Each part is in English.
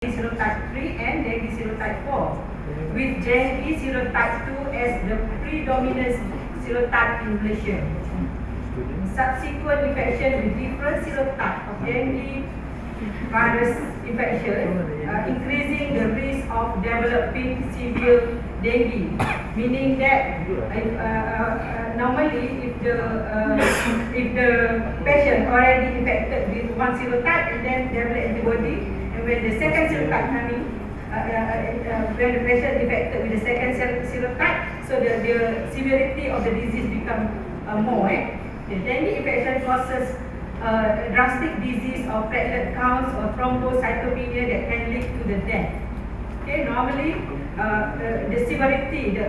serotype 3 and dengue serotype 4, with dengue serotype 2 as the predominant serotype in Malaysia. Subsequent infection with different serotype of dengue virus infection, increasing the risk of developing severe dengue, meaning that normally if the patient already infected with one serotype and then develop antibody, and when the second serotype coming, when the patient infected with the second serotype, so the severity of the disease become more. The dengue infection causes drastic disease of platelet counts or thrombocytopenia that can lead to the death. Okay, normally the severity, the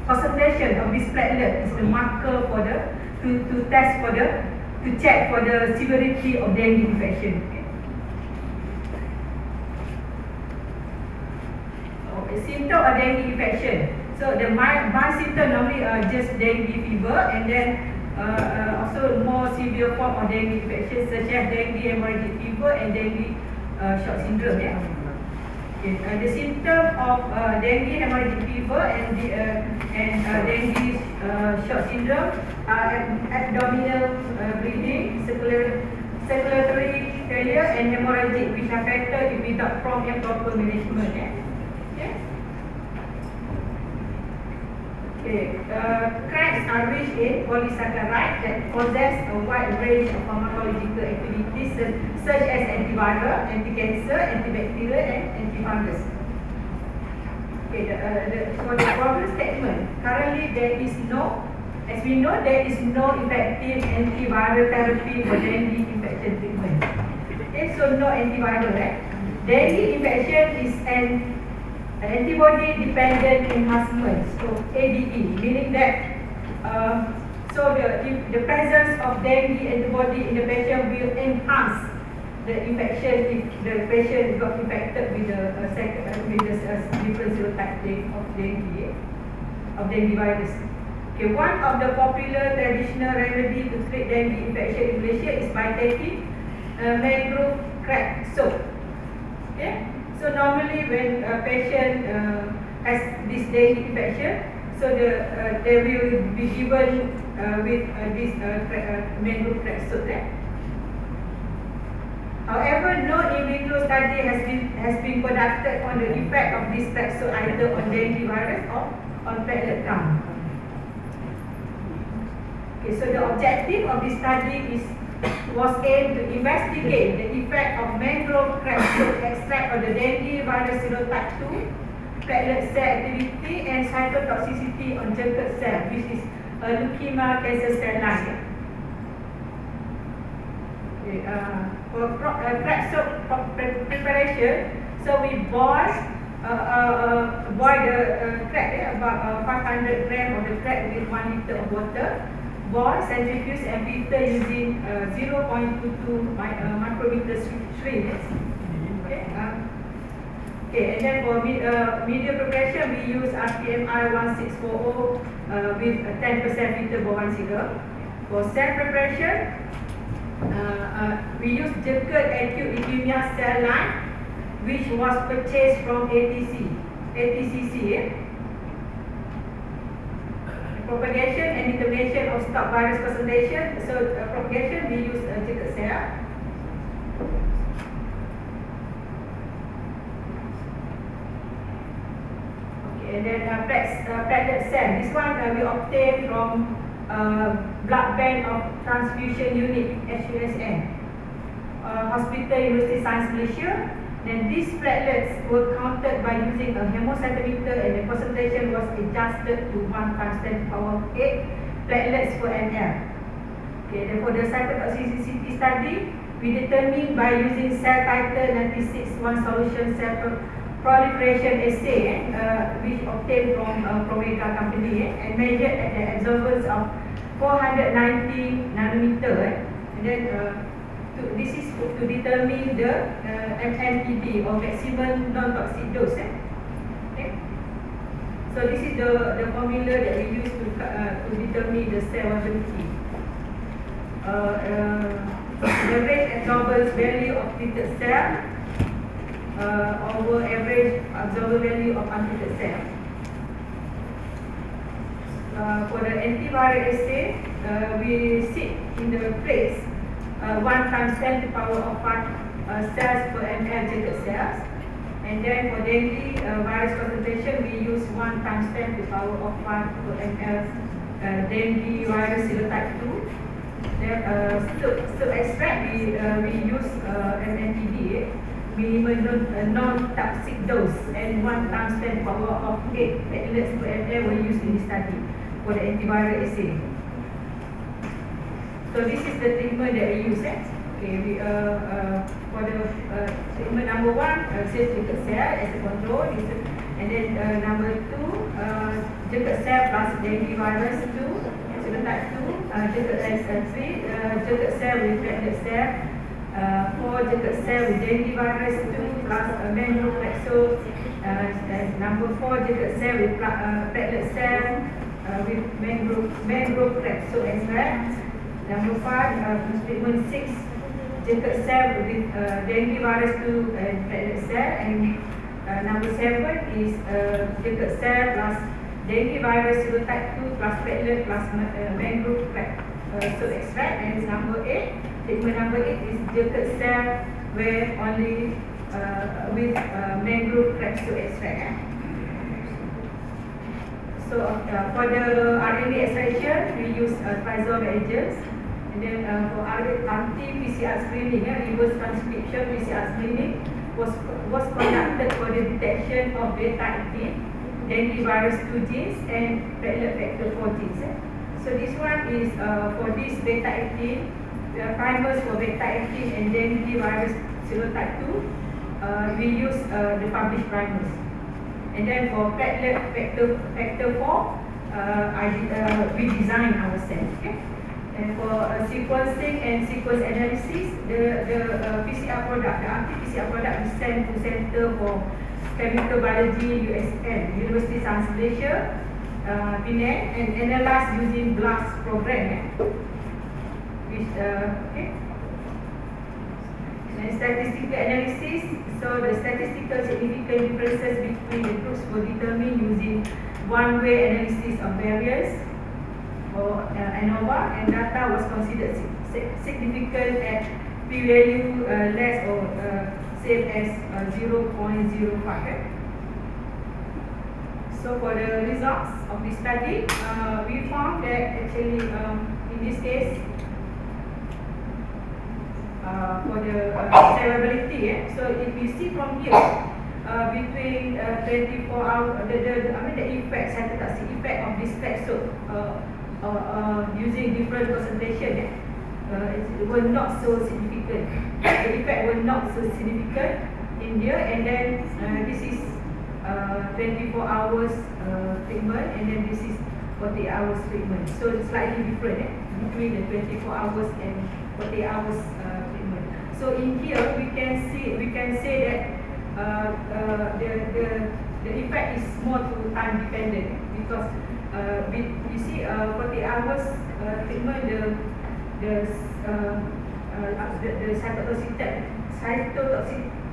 concentration of this platelet is the marker for the to test for the to check for the severity of dengue infection. Okay, symptom of dengue infection. So the mild symptom normally are just dengue fever, and then also more severe form of dengue infection such as dengue hemorrhagic fever and dengue shock syndrome. Yeah. Okay. The symptom of dengue hemorrhagic fever and dengue shock syndrome are abdominal bleeding, circulatory failure, and hemorrhagic, which are affected without prompt and proper management. Yeah. Okay. Cracks are rich in polysaccharides that possess a wide range of pharmacological activities such as antiviral, anti-cancer, antibacterial, and antifungus. Okay, for the problem statement, currently there is no, as we know, there is no effective antiviral therapy for dengue infection treatment. Okay, so no antiviral, right? Dengue infection is an antibody-dependent enhancement, so ADE, meaning that the presence of dengue antibody in the patient will enhance the infection if the patient got infected with the different serotype of dengue virus. Okay, one of the popular traditional remedy to treat dengue infection in Malaysia is by taking mangrove crack soap. Okay. So normally when a patient has this dengue infection, so they will be given with this mangrove crack soap. However, no in vitro study has been conducted on the effect of this crack soap either on dengue virus or on platelet count. Okay, so the objective of this study was aimed to investigate the effect of mangrove crack soap extract on the dengue virus serotype 2, platelet cell activity, and cytotoxicity on junket cell, which is leukemia cancer cell line. Okay, for crack soap preparation, so we boil the crack, about 500 grams of the crack with 1 liter of water. Boil, centrifuge, and filter using 0.22 micrometer shrink. Okay, and then for media preparation, we use RPMI 1640 with 10% filter boron syrup. For cell preparation, we use junket acute leukemia cell line, which was purchased from ATCC. Propagation and determination of stock virus concentration. So propagation, we use junket cell. Okay, and then platelet cell. This one we obtain from blood bank of transfusion unit HUSN, Hospital University Science Malaysia. Then these platelets were counted by using a hemocytometer, and the concentration was adjusted to 1 × 10⁸ platelets per ml. Okay, then for the cytotoxicity study, we determined by using cell titer 96-1 solution cell proliferation assay, which obtained from Promega company, and measured at the absorbance of 490 nanometer, and then this is to determine the MNED or maximum non-toxic dose. Okay. So this is the formula that we use to determine the cell ability. The rate absorbance value of treated cell over average observable value of untreated cell. For the antiviral assay, we sit in the place 1 times 10 to the power of 5 cells per ml jagged cells. And then for dengue virus concentration, we use 1 times 10 to the power of 5 per ml dengue virus serotype 2. Then so extract, we use MNTD, minimum non-toxic dose, and 1 times 10 to the power of 8 platelets per ml were used in this study for the antiviral assay. So this is the treatment that we use. Okay, for the treatment number 1, jagged cell as a control, and then number 2, jagged cell plus dengue virus 2, serotype 2, jagged 3, jagged cell with platelet cell, 4 jagged cell with dengue virus 2 plus mangrove capsule, number 4 jagged cell with platelet cell with mangrove capsule as well. Number 5, treatment 6, jagged cell with dengue virus 2 and platelet cell, and number 7 is jagged cell plus dengue virus serotype 2 plus platelet plus mangrove capsule extract, and number 8, treatment number 8 is jagged cell where only with mangrove capsule extract. So for the RNA extraction, we use triazole agents. And then for RT-PCR screening, reverse transcription PCR screening was conducted for the detection of beta-actin, dengue virus 2 genes, and platelet factor 4 genes. So this one is for this beta-actin, primers for beta-actin and dengue virus serotype 2, we use the published primers. And then for platelet factor 4, we design ourselves. Okay? And for sequencing and sequence analysis, the PCR product, the RT-PCR product is sent to Center for Chemical Biology USN, University of South Malaysia, Penang, and analyzed using BLAST program. Okay. And statistical analysis, so the statistical significant differences between the groups were determined using one-way analysis of variance or ANOVA, and data was considered significant at p-value less or same as 0.05. So for the results of this study, we found that actually in this case, for the salability, so if you see from here, between 24 hours, the effect, cytotoxic effect of this capsule using different concentration, it was not so significant. The effect was not so significant in here, and then this is 24 hours treatment, and then this is 40 hours treatment. So it's slightly different between the 24 hours and 40 hours treatment. So in here we can say that the effect is more to time dependent, because you see 40 hours treatment, the cytotoxic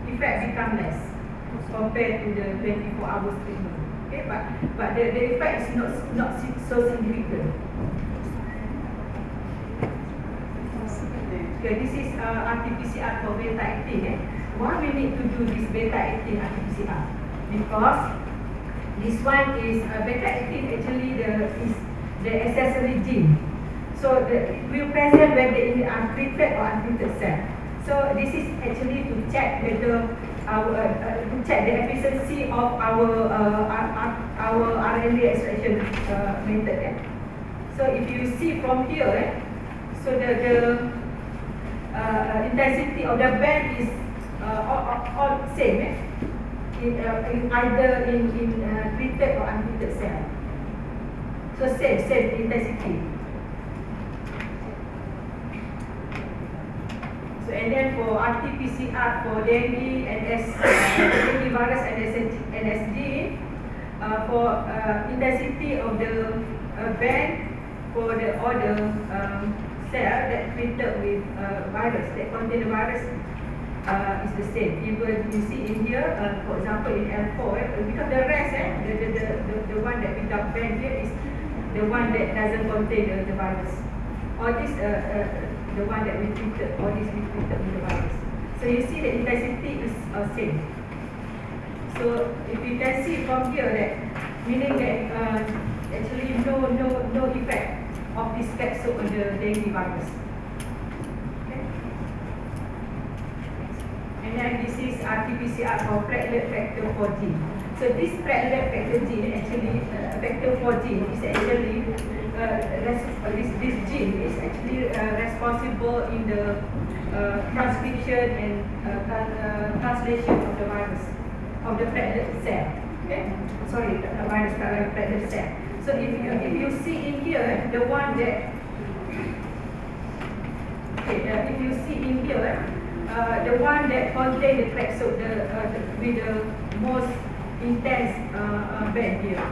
effect become less compared to the 24 hours treatment. Okay, but the effect is not so significant. Okay, this is RT-PCR for beta-actin. Why we need to do this beta-actin RT-PCR? Because this one is beta-actin actually is the accessory gene. So it will present whether in the untreated or untreated cell. So this is actually to check whether to check the efficiency of our RNA extraction method. So if you see from here, so the intensity of the band is all same, either in treated or untreated cell. So same intensity. So and then for RT-PCR for dengue and dengue virus and NSG, for intensity of the band for all the cell that treated with virus, that contain the virus, is the same. Even you see in here, for example in L4, because the rest, the one that we got banned here is the one that doesn't contain the virus. All this, the one that we treated, all this we treated with the virus. So you see the intensity is same. So if you can see from here that, meaning that actually no effect of this capsule on the dengue virus. Okay. And then this is RT-PCR for platelet factor 4 gene. So this platelet factor gene actually, factor 4 gene is actually, this gene is actually responsible in the transcription and translation of the virus, of the platelet cell. Okay? Sorry, the virus platelet cell. So if you see in here, the one that, okay, if you see in here, the one that contain the capsule, with the most intense band here.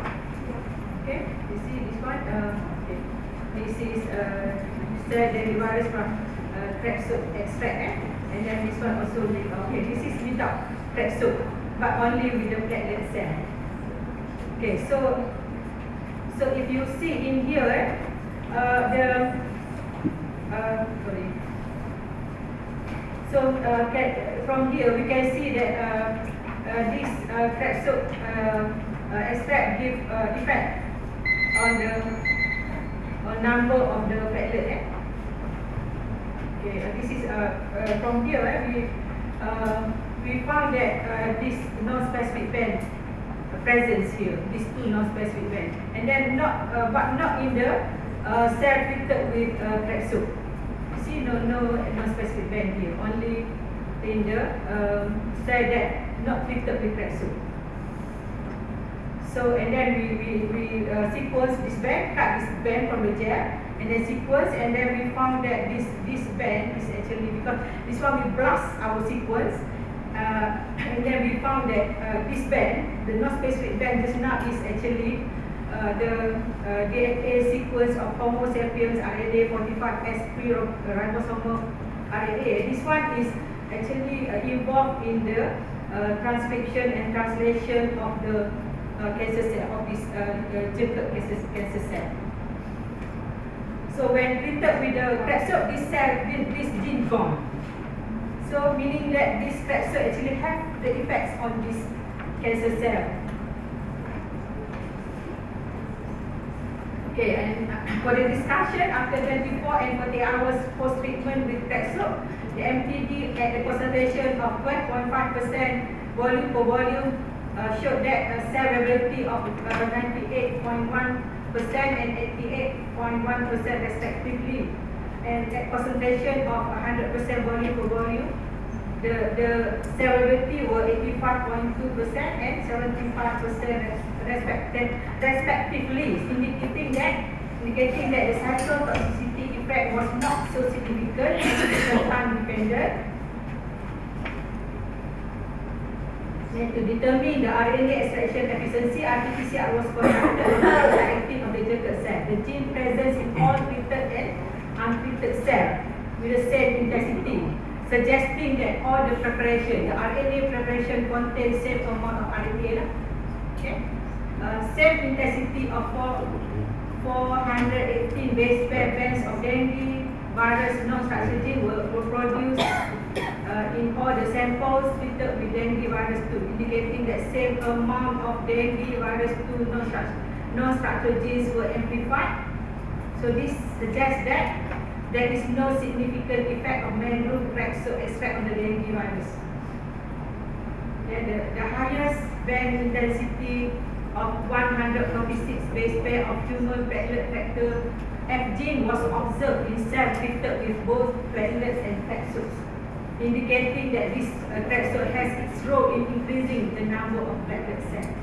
Okay, you see this one. Okay, this is cell dengue virus from capsule extract, and then this one also. Okay, this is without capsule, but only with the platelet cell. Okay, so if you see in here, sorry. So from here we can see that this capsule extract give effect on the number of the platelet. Okay, this is from here we found that this non-specific band presence here, these two non-specific band, and then but not in the cell treated with capsule. See, no specific band here, only in the cell that not treated with capsule. So, and then we sequence this band, cut this band from the gel, and then sequence, and then we found that this band is actually, because this one we blast our sequence, and then we found that this band, the non-specific band just now, is actually the DNA sequence of Homo sapiens RNA 45S pre-ribosomal RNA. This one is actually involved in the transcription and translation of the cancer cell, of this germ cancer cell. So when treated with the capsule, this gene gone. So meaning that this capsule actually have the effects on this cancer cell. Okay, and for the discussion, after 24 and 40 hours post-treatment with capsule, the MTD at the concentration of 12.5% volume per volume showed that a cell viability of 98.1% and 88.1% respectively. And at concentration of 100% volume per volume, the cell viability were 85.2% and 75% respectively, indicating that the cytotoxicity effect was not so significant and time dependent. And to determine the RNA extraction efficiency, RT-PCR was conducted on the acting of the germ cell. The gene present in all treated and untreated cells with the same intensity, suggesting that all the preparation, the RNA preparation, contains same amount of RNA. Okay, same intensity of 418 base pair bands of dengue virus non-structural gene were produced in all the samples treated with dengue virus 2, indicating that same amount of dengue virus 2 non-structural genes were amplified. So this suggests that there is no significant effect of mangrove capsule extract on the dengue virus. Then the highest band intensity of 146 base pair of human platelet factor F gene was observed in cells treated with both platelets and capsules, indicating that this capsule has its role in increasing the number of platelet cells.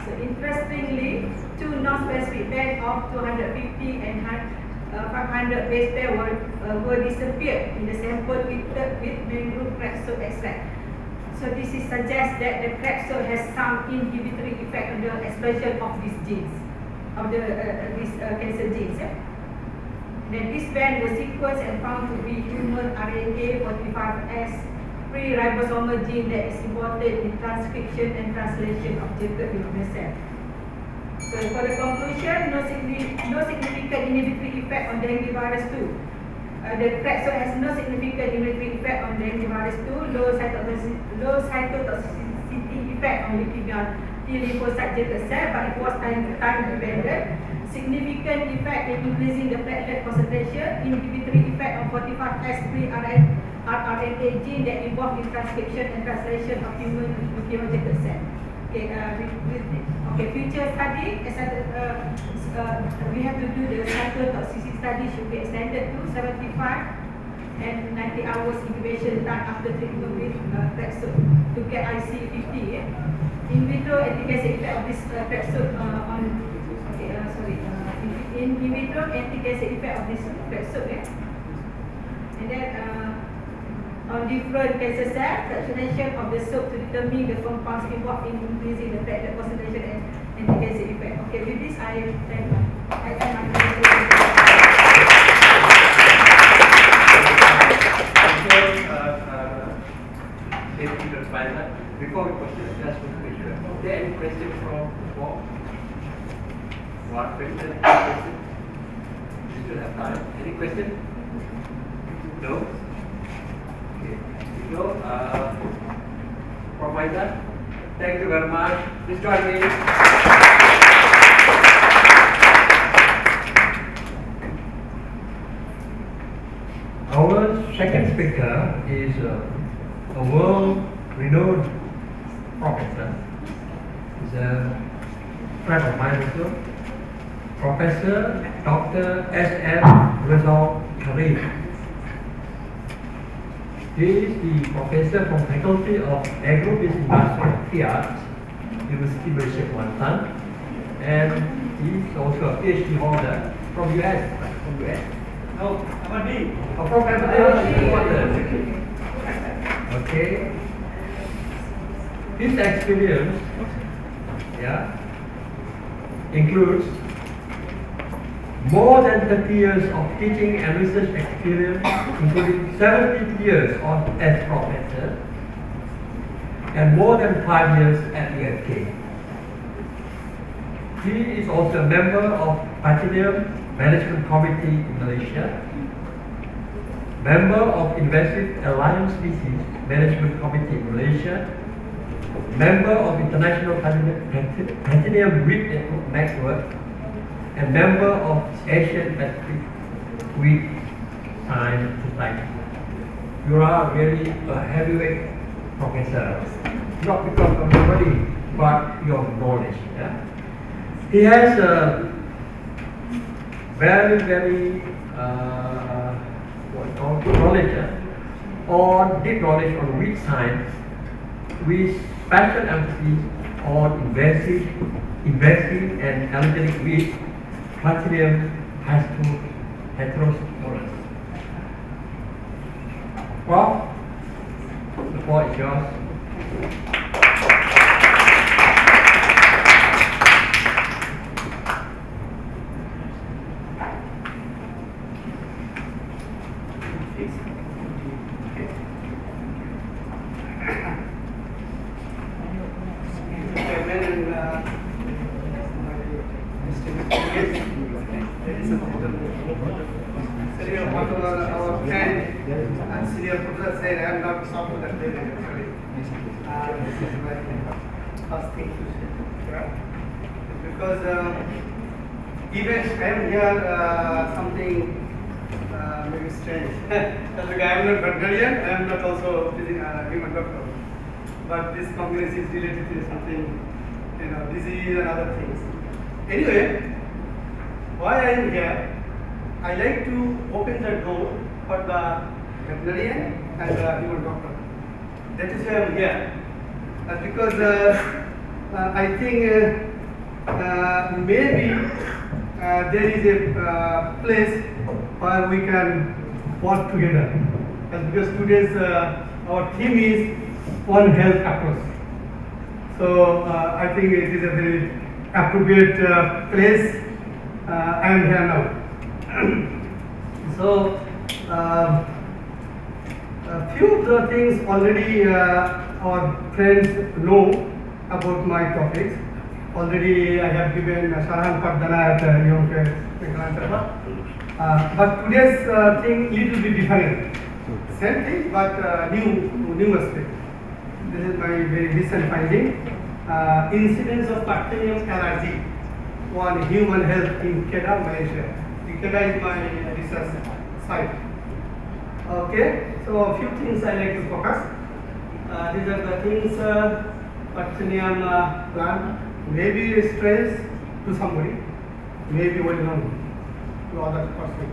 So interestingly, two non-specific bands of 250 and 500 base pair were disappeared in the sample treated with mangrove capsule extract. So this is suggests that the capsule has some inhibitory effect on the expression of these genes, of the these cancer genes. Yeah? Then this band was sequenced and found to be human RNA 45S free ribosomal gene that is important in transcription and translation of jagged neuronal cell. So for the conclusion, no significant inhibitory effect on dengue virus 2. The Prexo has no significant inhibitory effect on dengue virus 2, low cytotoxicity effect on leukemia T lymphocyte jagged cell, but it was time dependent. Significant effect in increasing the platelet concentration, inhibitory effect on 45S3 rRNA gene that involved in transcription and translation of human leukemia jagged cell. Okay, future study, we have to do the cytotoxicity study should be extended to 75 and 90 hours incubation time after treatment with Prexo to get IC50. In vitro anti-cancer effect of this Prexo in vitro anti-cancer effect of this Prexo, and then on different cancer cells, fractionation of the soap to determine the compounds involved in increasing the platelet concentration and anti-cancer effect. Okay, with this I end my presentation. Before we proceed, just one question. Is there any question from the floor? One question? Two question? We still have time. Any question? No? Okay. So, Professor, thank you very much. Please join me. Our second speaker is a world-renowned professor. He's a friend of mine also. Professor Dr. S.M. Rizal Karim. He is the professor from Faculty of Agribusiness Industrial Affairs, University Malaysia Kuantan, and he is also a PhD holder from US. No, Aman. From Okay. His experience, includes more than 30 years of teaching and research experience, including 17 years as professor, and more than 5 years at UFK. He is also a member of Platinum Management Committee in Malaysia, member of Invasive Alliance Species Management Committee in Malaysia, member of International Platinum Wheat Network, and member of Asian Pacific Wheat Science Society. You are really a heavyweight professor, not because of your body, but your knowledge. He has a very deep knowledge on wheat science, with special emphasis on invasive and allergenic wheat, Platinum heterosporous. Prof, the floor is yours. Because even I am here something maybe strange. Because I am not veterinarian, I am not also human doctor. But this congress is related to something, disease and other things. Anyway, why I am here? I like to open the door for the veterinarian and the human doctor. That is why I am here. Because I think maybe there is a place where we can work together. Because today's our theme is One Health Approach. So I think it is a very appropriate place. I am here now. So A few of the things already our friends know about my topics. Already I have given Sharahan Pardana at but today's thing little bit different. Same thing but new aspect. This is my very recent finding. Incidence of bacterial allergy on human health in Kedah, Malaysia. Kedah is my research site. Okay, so a few things I like to focus. These are the things Bacterium plant may be strange to somebody, may be well known to other person.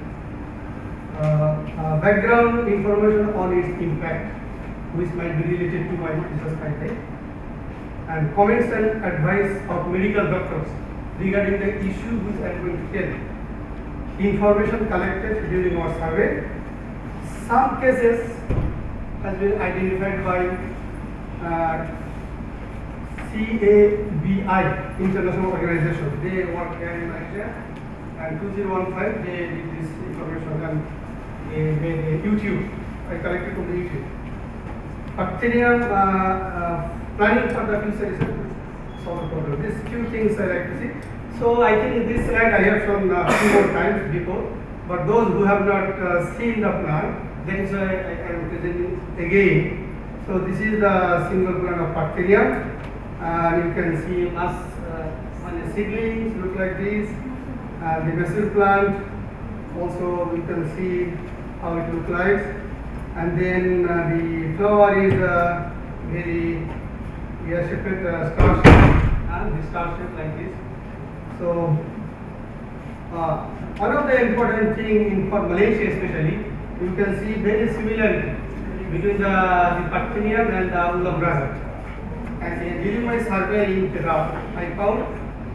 Background information on its impact, which might be related to my research finding, and comments and advice of medical doctors regarding the issue which I am going to tell. Information collected during our survey. Some cases has been identified by CABI, international organization. They work here in Malaysia, and 2015 they did this information and they made a YouTube. I collected from the YouTube. Bacterium planning for the future is solve the problem. These few things I like to see. So I think this slide I have shown a few more times before, but those who have not seen the plant, that is why I am presenting again. So this is the single plant of bacterium. You can see mass on the seedlings look like this. The basil plant also you can see how it looks like. And then the flower is very shaped star shape, and the star shape like this. So one of the important thing in for Malaysia especially, you can see very similarity between the bacterium and the ulam brasa. And during my survey in Kedah, I found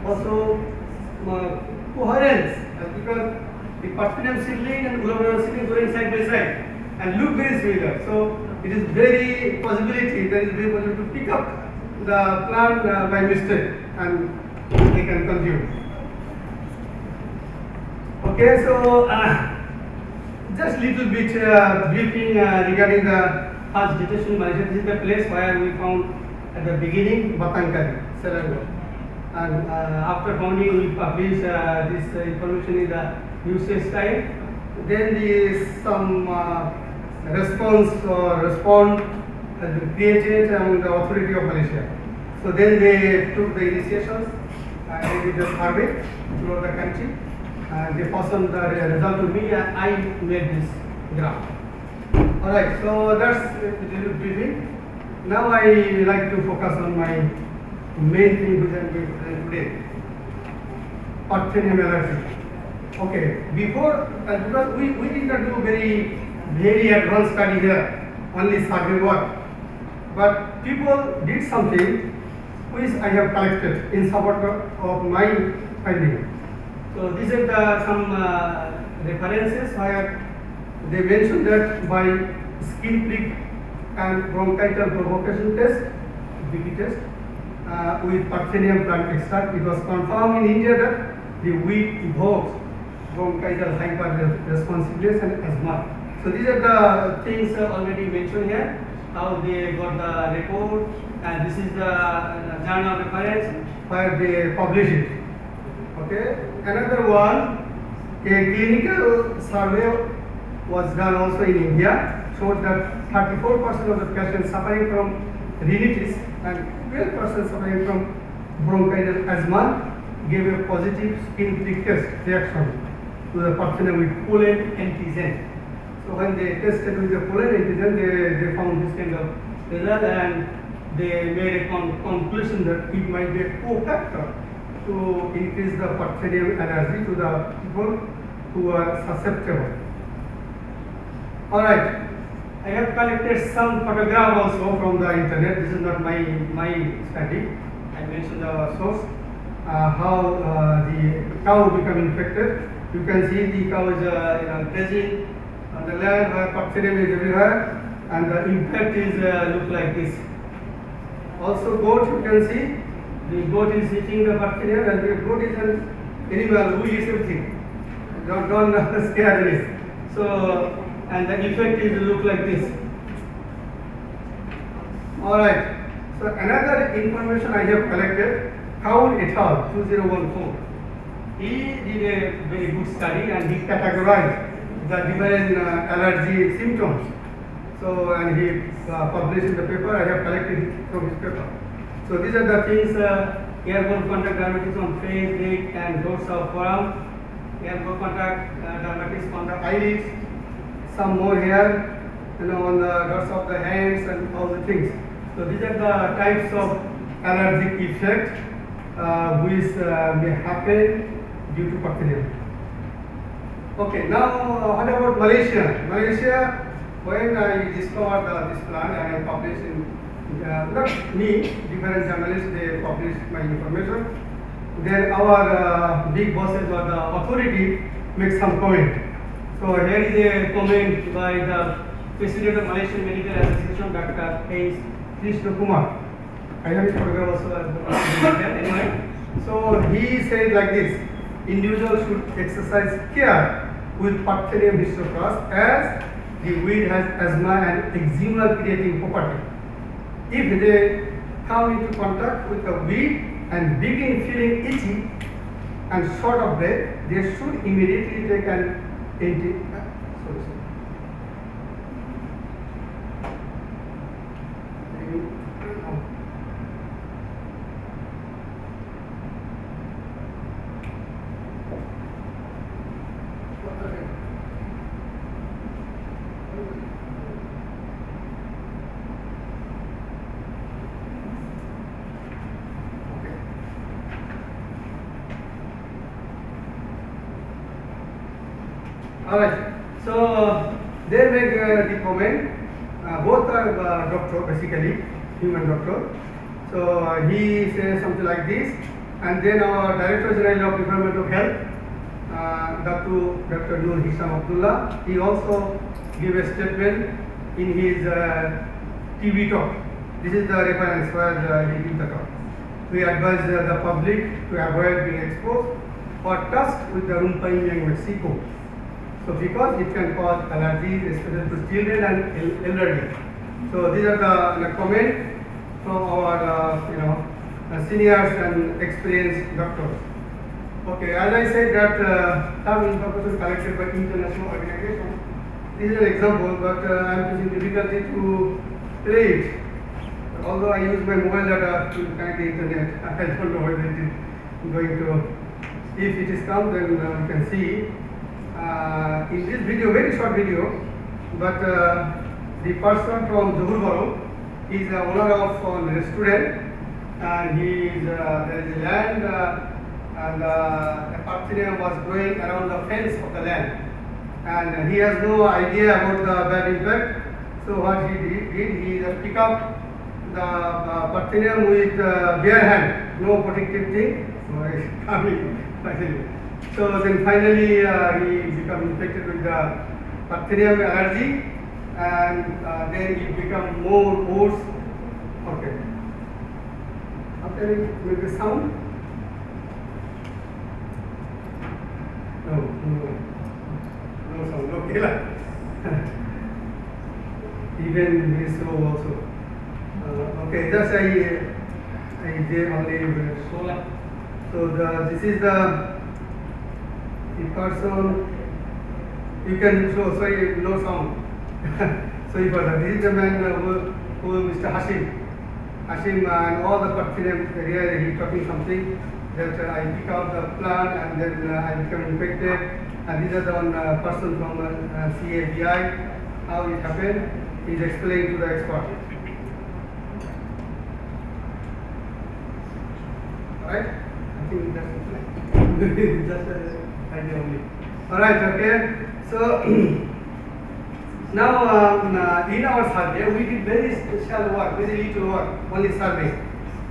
also coherence because the bacterium seedling and ulam brasa seedling growing side by side and look very similar. So it is very possibility that is very possible to pick up the plant by mistake and they can consume. Okay, so just little bit briefing regarding the first detention in Malaysia. This is the place where we found at the beginning Batangkali, Selangor. And after founding, we published this information in the usage style. Then some response has been created among the authority of Malaysia. So then they took the initiations and they did a survey throughout the country. And they passed on the result to me and I made this graph. Alright, so that's a little briefing. Now I like to focus on my main thing which I am going to present today. Bacterium allergy. Okay, before, because we did not do very advanced study here, only survey work. But people did something which I have collected in support of my finding. So these are some references where they mentioned that by skin prick and bronchital provocation test, BP test, with bacterium plant extract, it was confirmed in India that the wheat evokes bronchital hyper-responsiveness and asthma. So these are the things already mentioned here, how they got the report, and this is the journal reference where they publish it. Okay. Another one, a clinical survey was done also in India, showed that 34% of the patients suffering from rhinitis and 12% suffering from bronchial asthma gave a positive skin prick test reaction to the bacterium with pollen antigen. So when they tested with the pollen antigen, they found this kind of result and they made a conclusion that it might be a cofactor to increase the bacterial allergy to the people who are susceptible. Alright, I have collected some photograph also from the internet. This is not my study. I mentioned the source, how the cow become infected. You can see the cow is grazing on the land where bacterium is everywhere, and the impact is look like this. Also goat, you can see the goat is eating the bacteria, and the goat is an animal who eats everything. Don't scare this. So, and the effect is look like this. Alright, so another information I have collected, Kaul et al. 2014. He did a very good study and he categorized the different allergy symptoms. So, and he published in the paper, I have collected it from his paper. So these are the things, airborne contact dermatitis on face, neck and dorsal forearm, airborne contact dermatitis on the eyelids, some more here, on the dorsal of the hands and all the things. So these are the types of allergic effect which may happen due to bacteria. Okay, now what about Malaysia? Malaysia, when I discovered this plant and I published in, not me, different journalists, they published my information. Then our big bosses or the authority make some comment. So here is a comment by the President of Malaysian Medical Association, Dr. H. Krishna Kumar. I have his photograph also anyway. So he said like this: individuals should exercise care with Bacterium histococcus as the weed has asthma and eczema creating property. If they come into contact with the weed and begin feeling itchy and short of breath, they should immediately take an Alright, so they make the comment, both are doctor basically, human doctor. So he says something like this, and then our Director General of Department of Health, Dr. Nur Hisham Abdullah, he also gave a statement in his TV talk. This is the reference where he gave the talk. We advise the public to avoid being exposed or touched with the rumpa in Mexico. So because it can cause allergies, especially to children and elderly. So these are the comment from our seniors and experienced doctors. Okay, as I said that some information collected by international organization. This is an example, but I am facing difficulty to play it. Although I use my mobile data to connect the internet, I don't know whether it is going to. If it is come, then you can see. In this video, very short video, but the person from Johor Bahru is the owner of a restaurant, and he is there is a land and a bacteria was growing around the fence of the land, and he has no idea about the bad impact. So what he did, he just pick up the bacterium with bare hand, no protective thing. So it's coming finally. So then finally he become infected with the bacterium allergy, and then it become more worse. Okay. After it make a sound. No sound. Okay. Even very slow also. Okay, just I did only solar. So this is the person. You can show. Sorry, no sound. Sorry for that. This is the man who Mr. Hashim and all the bacteria area. He talking something that I pick up the plant and then I become infected. And these are the one person from CABI. How it happened? He's explained to the expert. Alright? I think that's it. Just an idea only. Alright, okay. So now in our survey we did very special work, very little work, only survey.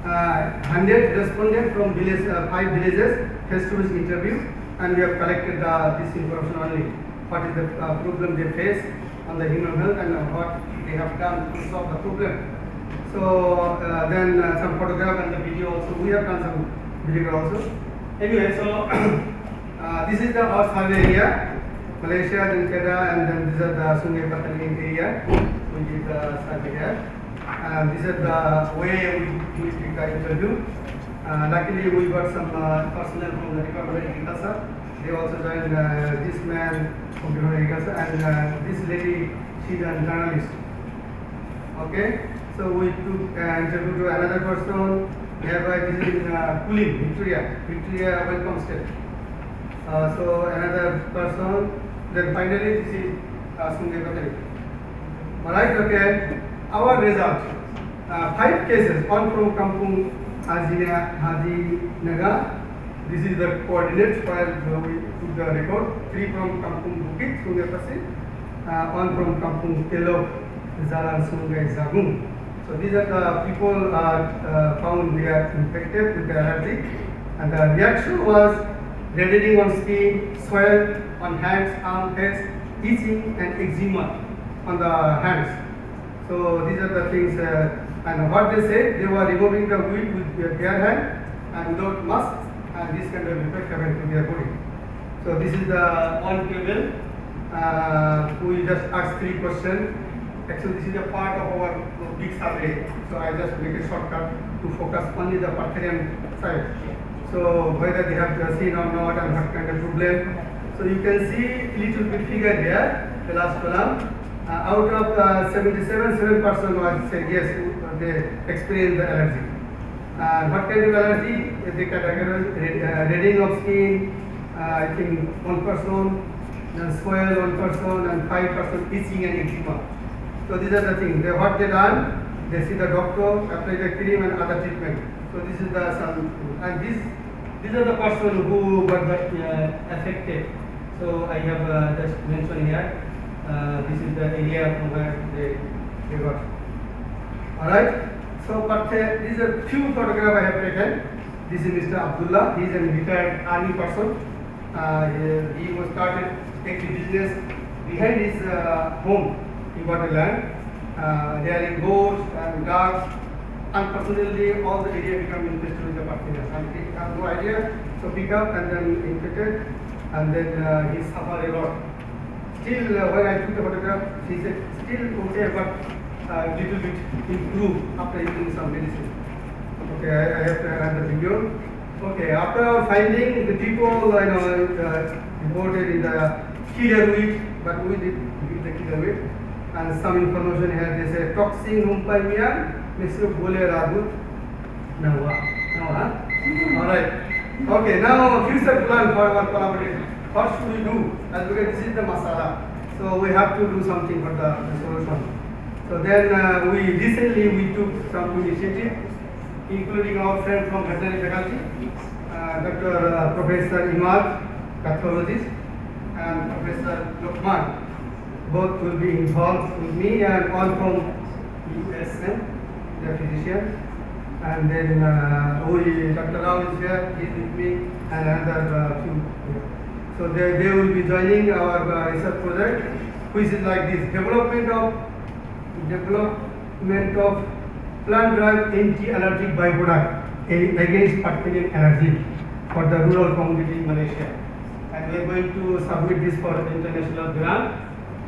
100 respondents from village, 5 villages, face-to-face interview, and we have collected this information only. What is the problem they face on the human health and what they have done to solve the problem. So then some photograph and the video also. We have done some video also. Anyway, so this is the our survey area, Malaysia, then Kedah, and then these are the Sungai Bataling area. We did the survey here. This is the way we did the interview. Luckily, we got some personnel from the Department of Agriculture. They also joined this man from Department of Agriculture and this lady, she's a journalist. Okay, so we took interview to another person. Nearby, this is in Kulin, Victoria Welcome State. So another person. Then finally, this is Sungay. Alright, okay. Our result: 5 cases, one from Kampung Haji Naga. This is the coordinates where we took the record. 3 from Kampung Bukit, Sungay, 1 from Kampung Telok, Zalan Sungay Zagung. So these are the people found they are infected with the allergy, and the reaction was reddening on skin, swell on hands, arms, heads, itching and eczema on the hands. So these are the things, and what they said, they were removing the weed with their bare hand and without mask, and this kind of effect happened to their body. So this is the one table. We just asked 3 questions. Actually, this is a part of our big survey, so I just make a shortcut to focus only the Parthenian side. So whether they have seen or not and what kind of problem. So you can see little bit figure here, the last column. Out of 77% was said yes, they experienced the allergy. What kind of allergy? They categorize reddening of skin, I think 1%, then swell 1%, and 5% itching and eczema. So these are the things. What they done? They see the doctor, apply the cream and other treatment. So this is the some, and these are the person who got affected. So I have just mentioned here. This is the area from where they got. Alright. So but these are few photographs I have taken. This is Mr. Abdullah. He is a retired army person. He was started taking business behind his home. He got a land. There are goats and dogs. Unfortunately, all the area become infested with the bacteria. And he have no idea. So pick up and then infected, and then he suffered a lot. Still, when I took the photograph, he said still okay, but little bit improved after using some medicine. Okay, I have to add the video. Okay, after our finding, the people reported in the killer wheat, but we did give the killer wheat. And some information here, they say toxin humpamia, Mr. Bole Ragu. Alright. Okay, now future plan for our collaboration. What should we do? As because this is the masala. So we have to do something for the solution. So then we recently took some initiative, including our friend from veterinary faculty, Dr. Professor Aman, pathologist, and Professor Rakaman. Both will be involved with me, and all from USM, the physician. And then Dr. Rao is here, he is with me, and another few. So they will be joining our research project, which is like this: development of plant-derived anti-allergic byproduct against Parthenian allergy for the rural community in Malaysia. And we are going to submit this for international grant.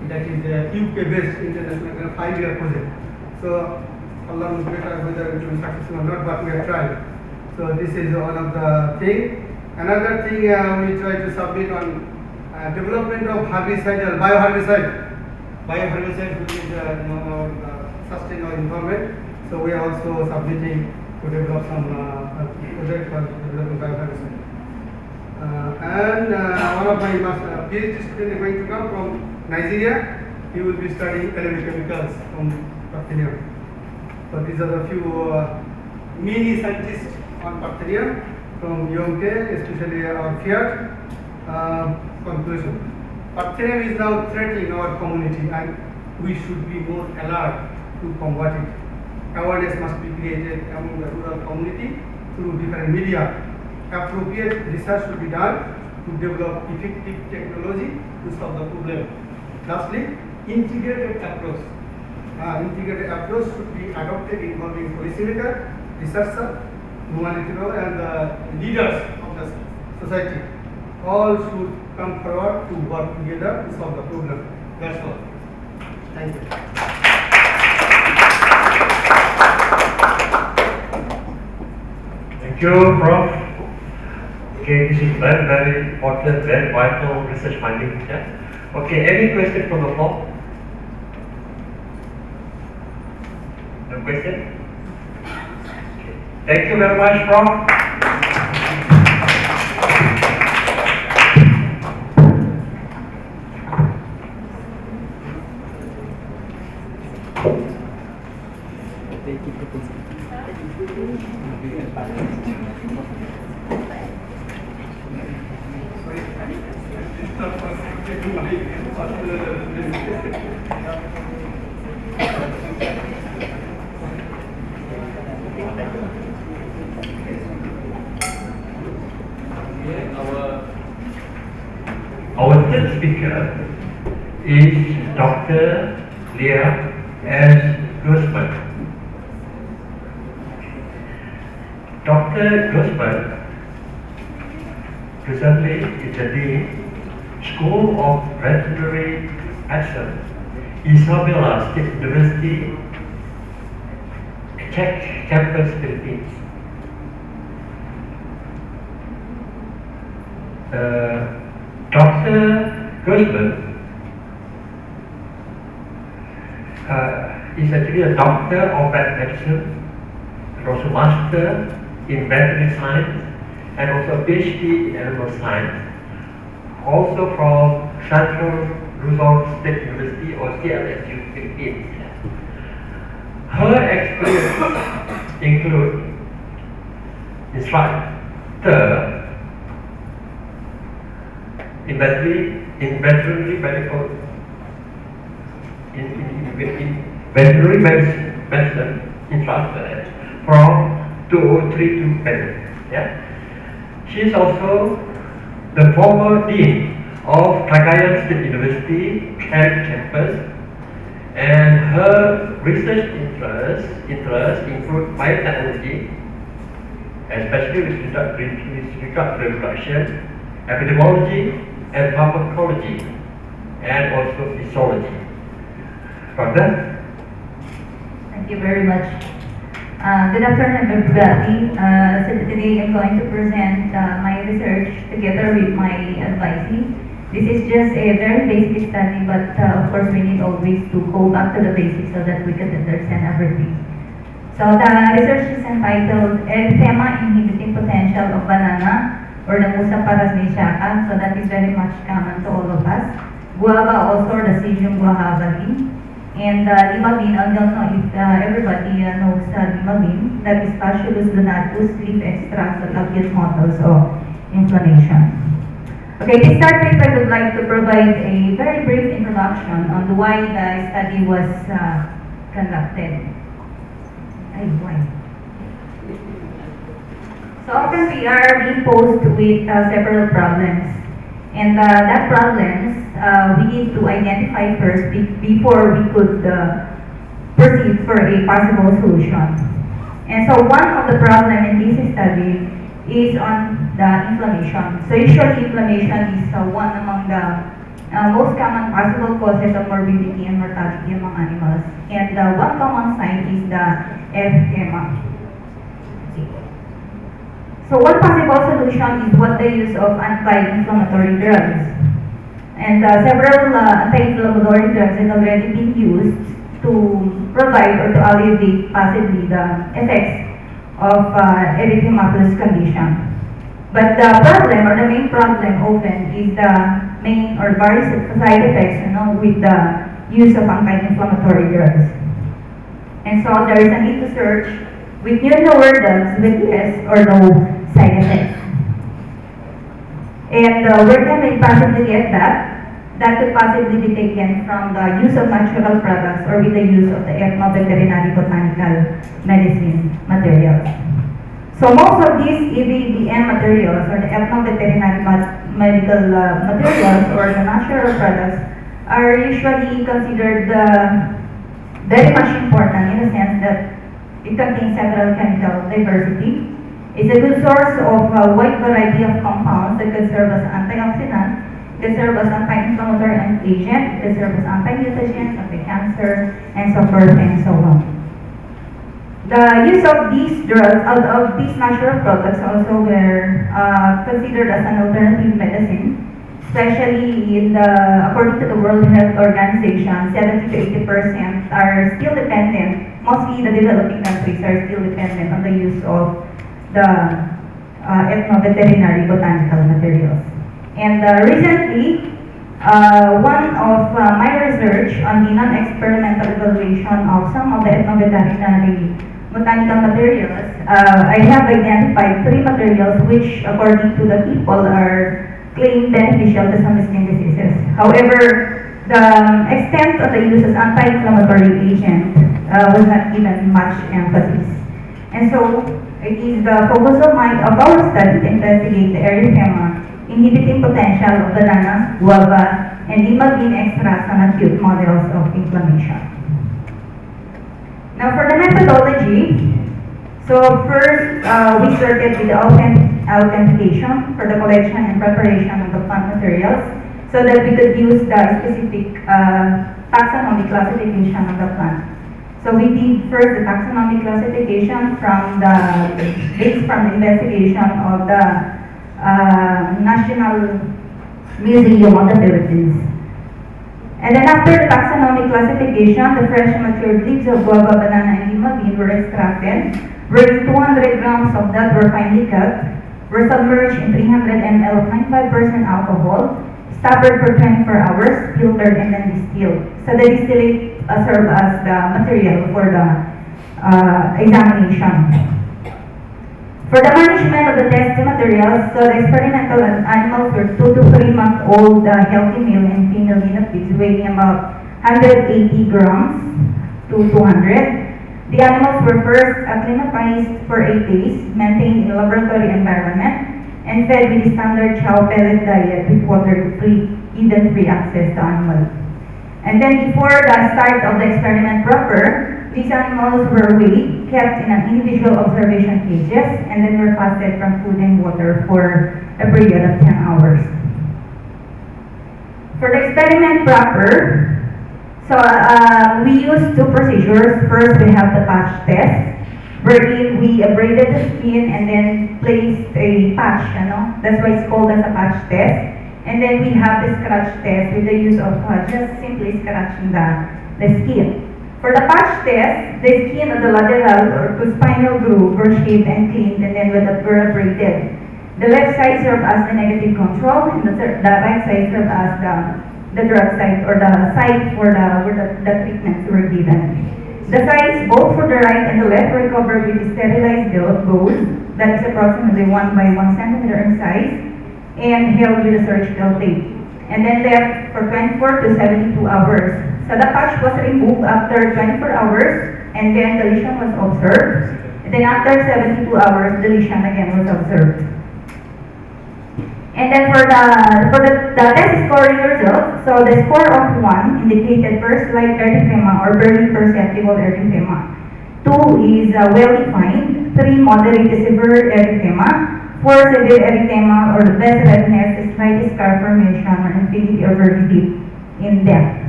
That is a UK-based international 5-year project. So Allah knows better whether it will be successful or not, but we are trying. So this is one of the things. Another thing we try to submit on development of herbicidal, bioherbicide, which is sustain our environment. So we are also submitting to develop some project for developing bioherbicide. And one of my PhD students is going to come from Nigeria. He will be studying chemicals from Parthenia. So these are the few mini scientists on Parthenia from Yonke, especially our Fiat. Conclusion: Parthenia is now threatening our community, and we should be more alert to combat it. Awareness must be created among the rural community through different media. Appropriate research should be done to develop effective technology to solve the problem. Lastly, integrated approach. Integrated approach should be adopted involving policymaker, researcher, humanitarian, and the leaders of the society. All should come forward to work together to solve the problem. That's all. Thank you. you, Prof. Okay, this is very, very important, very vital research finding. Yeah. Okay, any question from the floor? No question? Okay. Thank you very much, Prof. Our third speaker is Dr. Leah S. Guzman. Dr. Guzman presently is the Dean, School of Veterinary Medicine, Isabela State University, Czech Campus, Philippines. Dr. Guzman is actually a doctor of vet medicine, and also master in veterinary science, and also a PhD in animal science, also from Central Luzon State University or CLSU, Philippines. Her experience include instructor in veterinary medical in veterinary medicine instructor from 2003 to present. Yeah. She is also the former dean of Cagayan State University campus, and her research interests include biotechnology, especially with regard to reproduction, epidemiology, and pharmacology, and also physiology. Doctor? Thank you very much. Good afternoon, everybody. So today I'm going to present my research together with my advisee. This is just a very basic study, but of course we need always to go back to the basics so that we can understand everything. So the research is entitled Erythema Inhibiting Potential of Banana or the Musa parasmesiaca, so that is very much common to all of us. Guava also, the Psyllium guavaline. And limabin, I don't know if everybody knows limabin, that is Staphylococcus donatus leaf extract of acute models of inflammation. Okay, to start with, I would like to provide a very brief introduction on why the study was conducted. Why? So often we are being posed with several problems, and that problems we need to identify first before we could proceed for a possible solution. And so one of the problems in this study is on the inflammation. So usually inflammation is one among the most common possible causes of morbidity and mortality among animals. And one common sign is the erythema. So one possible solution is what the use of anti-inflammatory drugs. And several anti-inflammatory drugs have already been used to provide or to alleviate possibly the effects of erythematous condition. But the problem or the main problem often is the main or various side effects with the use of anti-inflammatory drugs. And so there is a need to search with newer drugs with less or no side effects. And where can we possibly get that? That could possibly be taken from the use of natural products or with the use of the ethno-veterinary botanical medicine materials. So most of these EVBM materials or the ethno-veterinary medical materials or the natural products are usually considered very much important in the sense that it contains several chemical diversity. It's a good source of a wide variety of compounds that can serve as antioxidant, can serve as anti-inflammatory agent, can serve as anti-mutagen, anti-cancer, and so forth and so on. The use of these drugs, of these natural products also were considered as an alternative medicine, especially according to the World Health Organization, 70 to 80% are still dependent, mostly the developing countries are still dependent on the use of the ethno-veterinary botanical materials. And recently, one of my research on the non-experimental evaluation of some of the ethno-veterinary botanical materials, I have identified 3 materials which, according to the people, are claimed beneficial to some skin diseases. However, the extent of the use as anti-inflammatory agent was not given much emphasis. And so, it is the focus of our study to investigate the erythema inhibiting potential of banana, guava, and imagine extracts on acute models of inflammation. Now for the methodology, so first we started with the authentication for the collection and preparation of the plant materials so that we could use the specific taxonomic classification of the plant. So we did first the taxonomic classification based from the investigation of the National Museum of the Philippines. And then after the taxonomic classification, the fresh matured leaves of guava, banana, and lima bean were extracted, wherein 200 grams of that were finely cut, were submerged in 300 ml of 0.5% alcohol, stoppered for 24 hours, filtered, and then distilled. So the distillate served as the material for the examination. For the management of the test materials, so the experimental animals were 2 to 3 month old healthy male and female guinea pigs weighing about 180 grams to 200. The animals were first acclimatized for 8 days, maintained in a laboratory environment, and fed with the standard chow pellet diet with water given free access to animals. And then before the start of the experiment proper, these animals were weighed, kept in an individual observation cages, and then were fasted from food and water for a period of 10 hours. For the experiment proper, so we used 2 procedures. First, we have the patch test, wherein we abraded the skin and then placed a patch, that's why it's called as a patch test. And then we have the scratch test with the use of just simply scratching the skin. For the patch test, the skin of the lateral or spinal groove were shaved and cleaned and then were abraded. The left side served as the negative control and the right side served as the drug site or the site where the treatments were given. The sides, both for the right and the left, were covered with sterilized gauze that is approximately 1 by 1 centimeter in size and held with a surgical tape, and then left for 24 to 72 hours. So the patch was removed after 24 hours, and then the lesion was observed. And then after 72 hours, the lesion again was observed. And then for the test scoring results, so the score of 1 indicated first light erythema or barely perceptible erythema. 2 is well-defined, 3 moderate to severe erythema, 4 severe erythema or the best redness is slight scar formation or infinity or very deep in depth.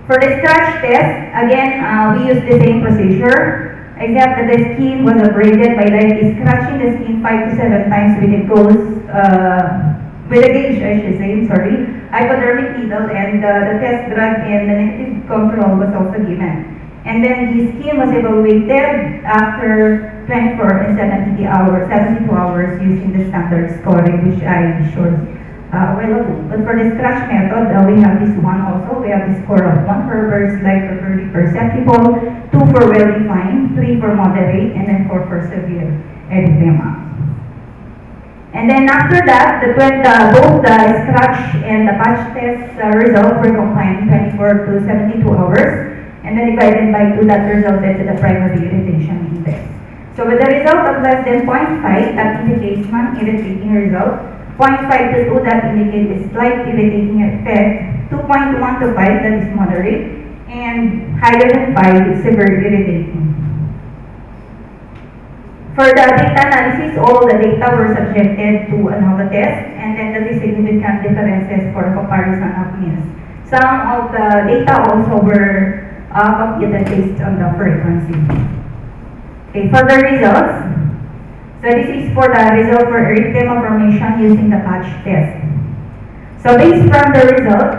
For the scratch test, again, we used the same procedure, except that the skin was abraded by lightly scratching the skin 5 to 7 times with a gauge, hypodermic needle, and the test drug and the negative control was also given. And then the skin was evaluated after 24 and 72 hours using the standard scoring, which I showed a while ago. But for the scratch method, we have this one also. We have the score of 1 for very slight or very perceptible, 2 for well-defined, 3 for moderate, and then 4 for severe erythema. And then after that, both the scratch and the patch test results were combined 24 to 72 hours. And then divided by 2, that resulted to the primary irritation index. So with the result of less than 0.5, that indicates non-irritating result, 0.5 to 2, that indicates a slight irritating effect, 2.1 to 5, that is moderate, and higher than 5 is severe irritating. For the data analysis, all the data were subjected to another test, and then there is significant differences for comparison of means. Some of the data also were computed based on the frequency. Okay, for the results, so this is for the result for erythema formation using the patch test. So based from the result,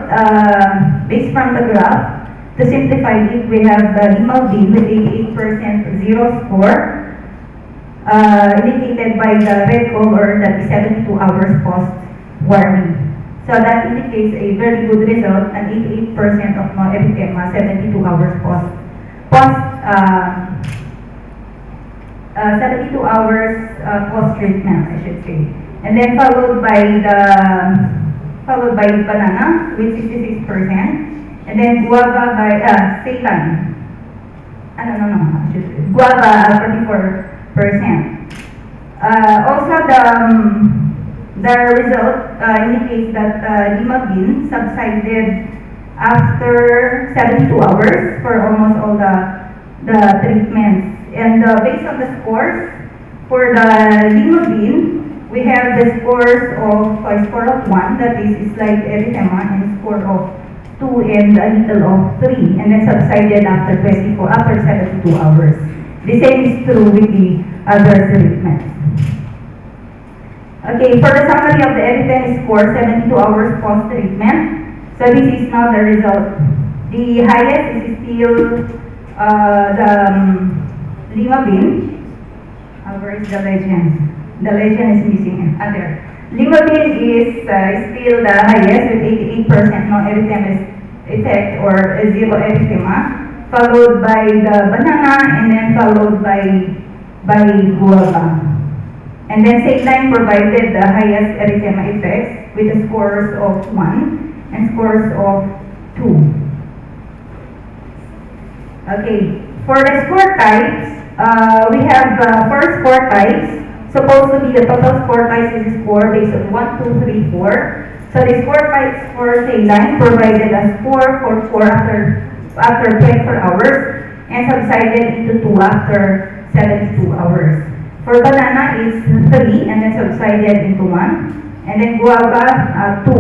based from the graph, to simplify it, we have the hemoglobin with 88% zero score, indicated by the red color that is 72 hours post-warming. So that indicates a very good result, and 88% of no erythema 72 hours post 72 hours post-treatment, I should say. And then followed by banana with 66%, and then guava by Ceylon. Guava 44%. Also the result indicates that hemoglobin subsided after 72 hours for almost all the treatments. And based on the scores for the hemoglobin, we have the scores of a score of 1, that is slight erythema, and score of 2 and a little of 3, and then subsided after 72 hours. The same is true with the other treatments. Okay, for the summary of the erythema score, 72 hours post-treatment. So this is now the result. The highest is still the hemoglobin. Where is the legend? The legend is missing. There. Hemoglobin is still the highest with 88% no erythema effect or zero erythema, followed by the banana, and then followed by guava. And then Ceylon provided the highest erythema effects with the scores of 1 and scores of 2. Okay, for the score types, we have 4 score types. Supposed to be the total score types is score based on 1, 2, 3, 4. So the score types for Ceylon provided a score for 4 after 24 hours and subsided into 2 after 72 hours. For banana is 3 and then subsided into 1. And then guava 2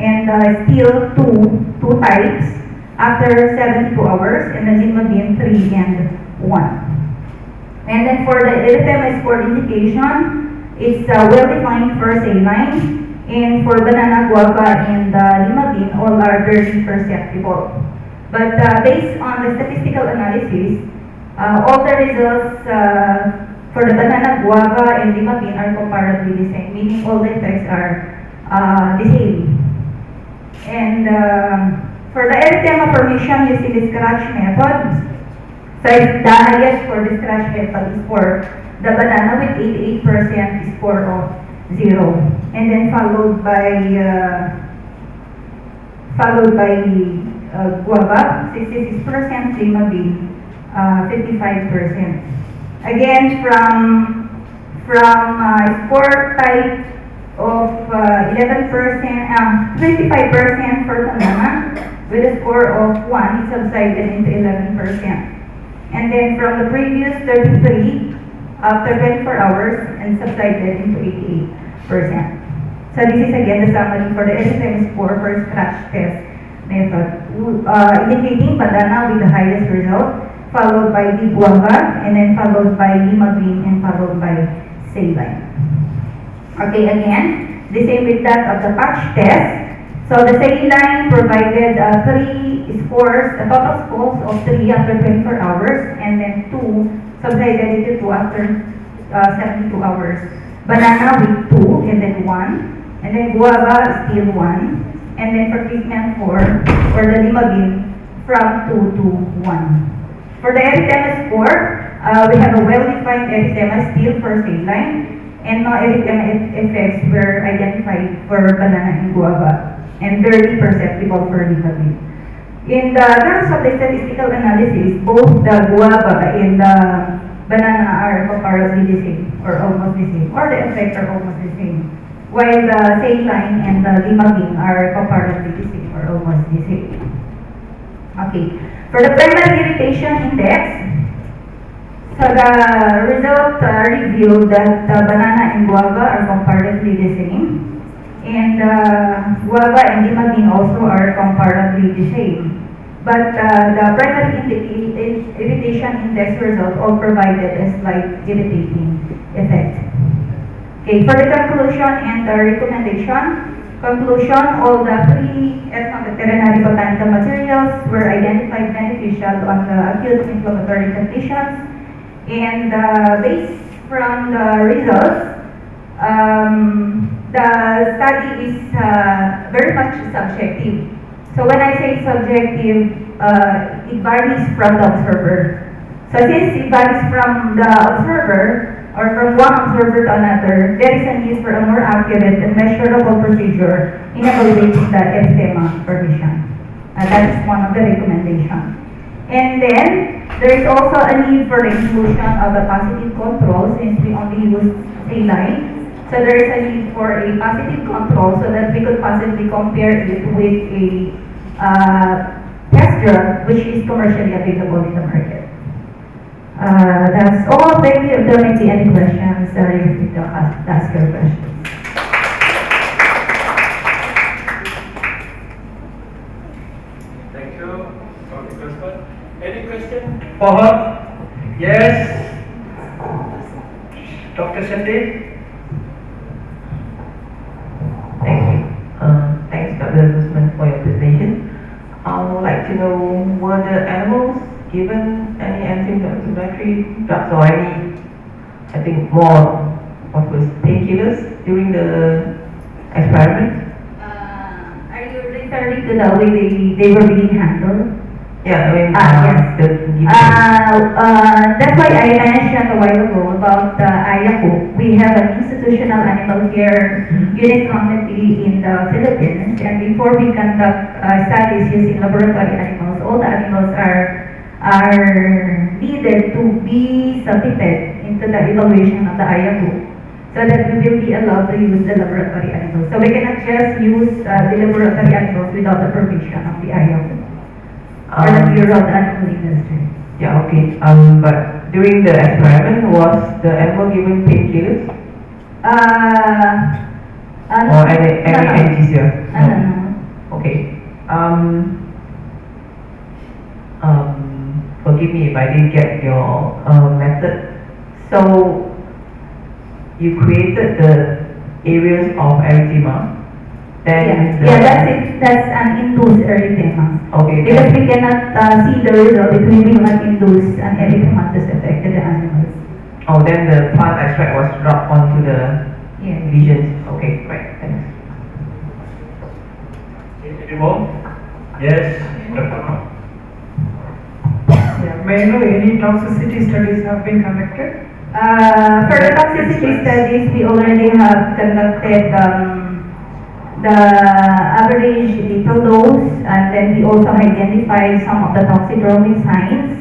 and still 2 types after 72 hours, and then hemoglobin 3 and 1. And then for the erythema score indication, it's well defined for Ceylon, and for banana, guava, and hemoglobin, all are very perceptible. But based on the statistical analysis, all the results for the banana, guava, and hemoglobin are comparably the same, meaning all the effects are the same. And for the erythema formation using the scratch method, so the highest for the scratch method is for the banana with 88% score of 0, and then followed by guava 66%, hemoglobin 55%. Again, from score type of 11%, 25% for banana with a score of 1, it subsided into 11%. And then from the previous 33 after 24 hours and subsided into 88%. So this is again the summary for the erythema score for scratch test method, indicating banana with the highest result, followed by the guava, and then followed by hemoglobin, and followed by Ceylon. Okay, again, the same with that of the patch test. So the Ceylon provided 3 scores, a total scores of 3 after 24 hours, and then 2 subsided into 2 after 72 hours. Banana with 2, and then 1, and then guava still 1, and then for treatment for the hemoglobin from 2 to 1. For the erythema score, we have a well-defined erythema still for Ceylon, and no erythema effects were identified for banana and guava, and very perceptible for hemoglobin. In the terms of the statistical analysis, both the guava and the banana are comparably the same, or almost the same, or the effects are almost the same, while the Ceylon and the hemoglobin are comparably the same, or almost the same. Okay, for the primary irritation index, so the result revealed that banana and guava are comparably the same, and guava and hemoglobin also are comparably the same. but the primary irritation index result all provided a slight irritating effect. Okay, for the conclusion and the recommendation. Conclusion, all the three ethno-veterinary botanical materials were identified beneficial on the acute inflammatory conditions, and based from the results, the study is very much subjective. So when I say subjective, it varies from the observer. So since it varies from the observer, or from one observer to another, there is a need for a more accurate and measurable procedure in evaluating the erythema formation. That is one of the recommendations. And then, there is also a need for the inclusion of a positive control since we only use saline. So there is a need for a positive control so that we could possibly compare it with a test drug which is commercially available in the market. That's all. Thank you. If there may be any questions, you're free to ask your questions. Thank you, Dr. Christopher. Any question? For her? Yes. Dr. Sandeep? Thank you. Thanks, Dr. Guzman, for your presentation. I would like to know, were the animals given any anti-inflammatory drugs or any, I think, more what was painkillers during the experiment? Are you referring to the way they were being handled? Yeah, I mean, yes. That's why I mentioned a while ago about Ayaku. We have an institutional animal care unit committee in the Philippines, and before we conduct studies using laboratory animals, all the animals are needed to be submitted into the evaluation of the Ayaku, so that we will be allowed to use the laboratory animals. So we cannot just use the laboratory animals without the permission of the Ayaku or the Bureau of the Animal Industry. Yeah, okay. But during the experiment, was the animal given painkillers? Or any anesthesia? No. Okay. Forgive me if I didn't get your method. So, you created the areas of erythema. Then That's it. That's an induced erythema. Okay. Because we cannot see the result if we will not induce an erythematous effect to the animals. Oh, then the plant extract was dropped onto the Yes. lesions. Okay, right. Thanks. Any more? Yes, Dr. Yeah, may I know any toxicity studies have been conducted? For the toxicity studies, we already have conducted the average lethal dose, and then we also identified some of the toxidromic signs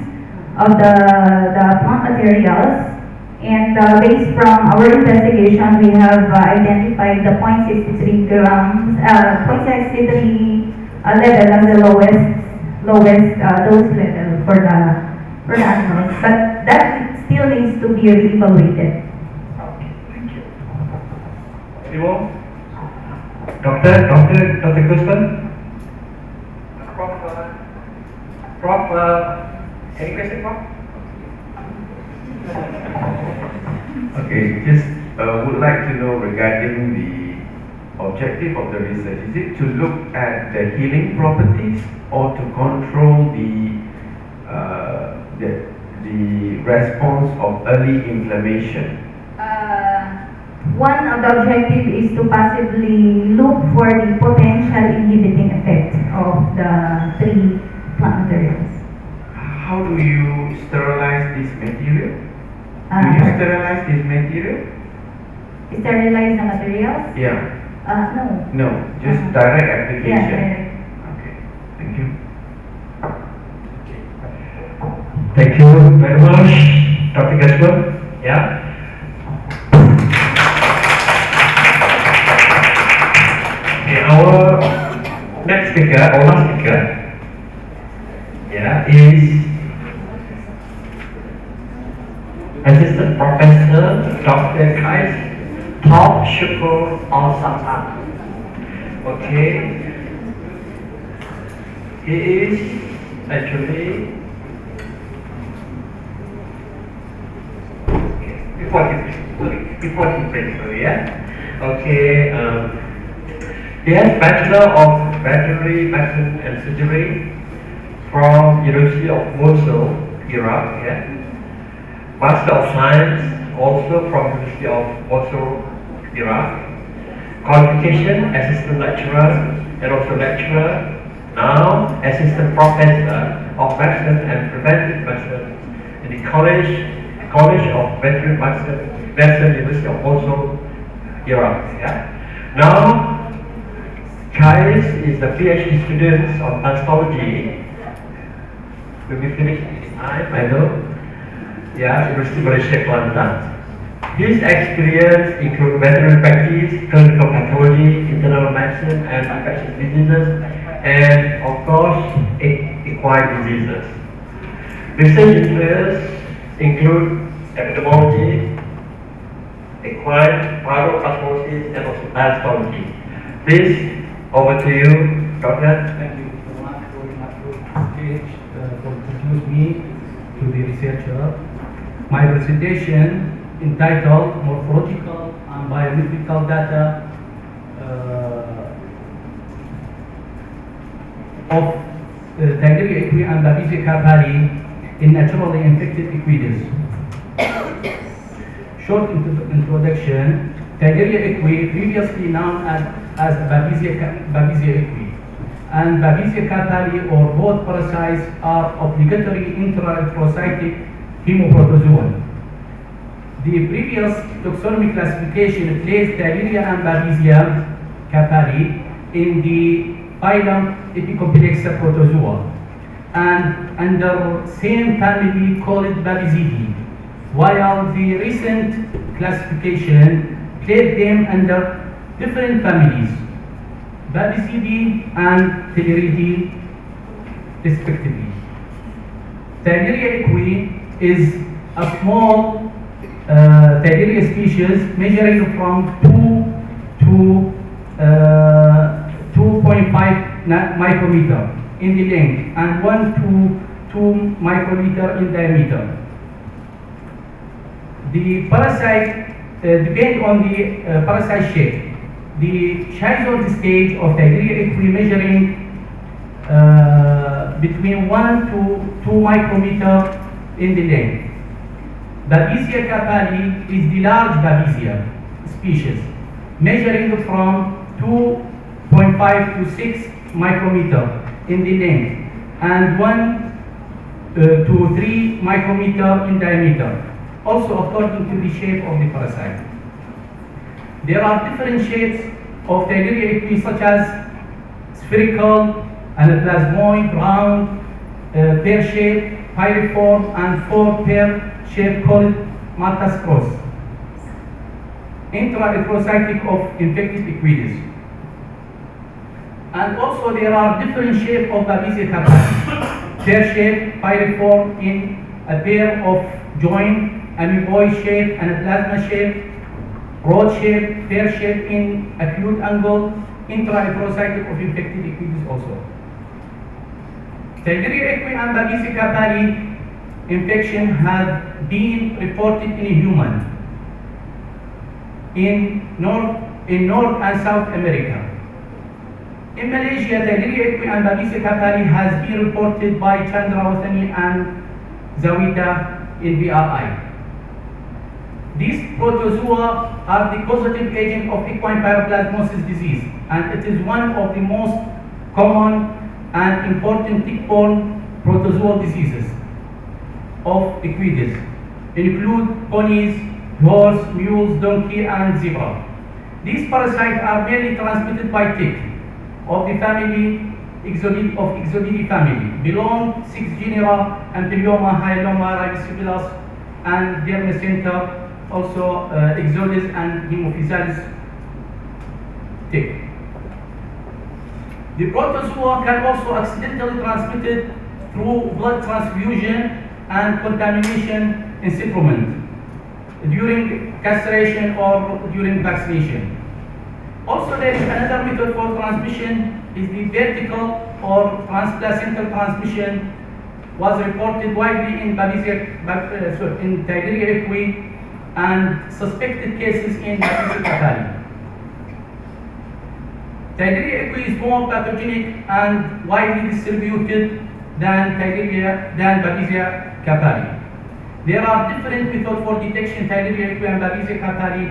of the plant materials. And based from our investigation, we have identified the 0.63 grams, 0.63 level as the lowest dose level for the animals. But that still needs to be re-evaluated. Okay, thank you. Any more? Dr. Guzman? Prof, any question, Prof? Okay, just would like to know regarding the objective of the research. Is it to look at the healing properties or to control the response of early inflammation? One of the objectives is to possibly look for the potential inhibiting effect of the three plant materials. How do you sterilize this material? Do you sterilize this material? Sterilize the materials? Yeah. No. No, just direct application. Yeah. Okay, thank you. Thank you very much, Dr. Guzman. Yeah. Okay, our next speaker, our last speaker, is Assistant Professor Dr. Kais Top Syukur Okay. He is actually before he plays, sorry, yeah. Okay, he has Bachelor of Veterinary Medicine and Surgery from University of Mosul, Iraq, yeah. Master of Science also from University of Mosul, Iraq. Qualification, Assistant Lecturer and also Lecturer. Now, Assistant Professor of Medicine and Preventive Medicine in the College of Veterinary Medicine, University of Mosul, Iraq. Yeah. Now, Kais is a PhD student on Pastology. Will be finished this time, I know. Yeah, University of Malaysia, Kelantan. His experience include veterinary practice, clinical pathology, internal medicine, and infectious diseases, and of course, acquired diseases. Research interests include epidemiology, acquired pyroplasmosis, and also histology. Please, over to you, Doctor. Thank you so much for the stage for introduce me to the researcher. My presentation entitled Morphological and Biometrical Data of Tigeria equi and Babesia carpali in naturally infected equids. Short introduction. Tigeria equi, previously known as Babesia equi, and Babesia carpali, or both parasites, are obligatory intra-erythrocytic hemoprotozoan. The previous taxonomy classification placed Tigeria and Babesia carpali in the phylum Epicomplexa protozoa and under same family called Babesidae, while the recent classification placed them under different families, Babesidae and Telluridae respectively. Tigeria equi is a small Tigeria species measuring from 2 to 2.5 micrometer in the length and 1 to 2 micrometer in diameter. The parasite depends on the parasite shape. The schizoid stage of Tigeria equi measuring between 1 to 2 micrometer in the length. Babesia carpali is the large Babesia species, measuring from 2.5 to 6 micrometer in the length and 1 to 3 micrometer in diameter, also according to the shape of the parasite. There are different shapes of Tigeria equi, such as spherical, anaplasmoid, round, pear-shaped, pyriform, and four-pair shape called Malthus cross, intra-erythrocytic of infected equids. And also there are different shapes of Babesia carpali, pear-shaped, pyriform in a pair of joint, amoeboid shape, anaplasma shape, rod shape, pear-shaped in acute angle, intra-erythrocytic of infected equids also. Tigeria equi and Babesia carpali infection had been reported in a human in North and South America. In Malaysia, Tigeria equi and Babesia carpali has been reported by Chandrawasani and Zawida in BRI. These protozoa are the causative agent of equine pyroplasmosis disease, and it is one of the most common and important tick-borne protozoal diseases of equids, include ponies, horse, mules, donkey, and zebra. These parasites are mainly transmitted by tick of the family Ixodidae family, belong 6 genera: Ampelioma, Hyaloma, Rhizopilus, and Dermacenta, also Ixodes and Hemophysalis tick. The protozoa can also accidentally transmitted through blood transfusion and contamination in settlement during castration or during vaccination. Also, there is another method for transmission, is the vertical or transplacental transmission, was reported widely in in Tigrinia equi and suspected cases in Babesia catarrhi. Tigrinia equi is more pathogenic and widely distributed than Babesia catarrhi. There are different methods for detection Tigrinia equi and Babesia catarrhi,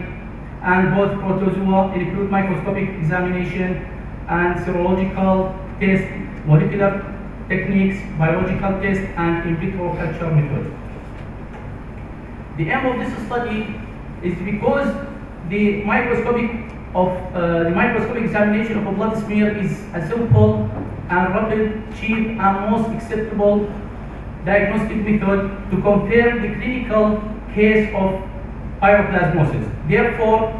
and both protozoa include microscopic examination and serological test, molecular techniques, biological test, and in vitro culture method. The aim of this study is because the microscopic examination of a blood smear is a simple and rapid, cheap, and most acceptable diagnostic method to compare the clinical case of pyroplasmosis. Therefore,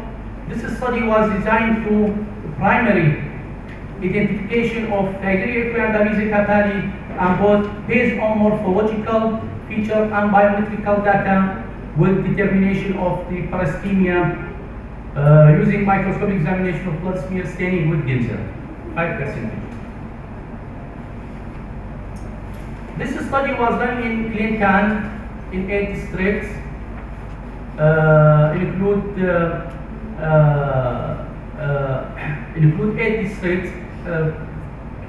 this study was designed to primary identification of Tigrinia equi and Babesia catarrhi, and both based on morphological feature and biometrical data with determination of the parastemia using microscopic examination of blood smear staining with Ginza, 5%. This study was done in Clinton in 8 districts. Include 8 districts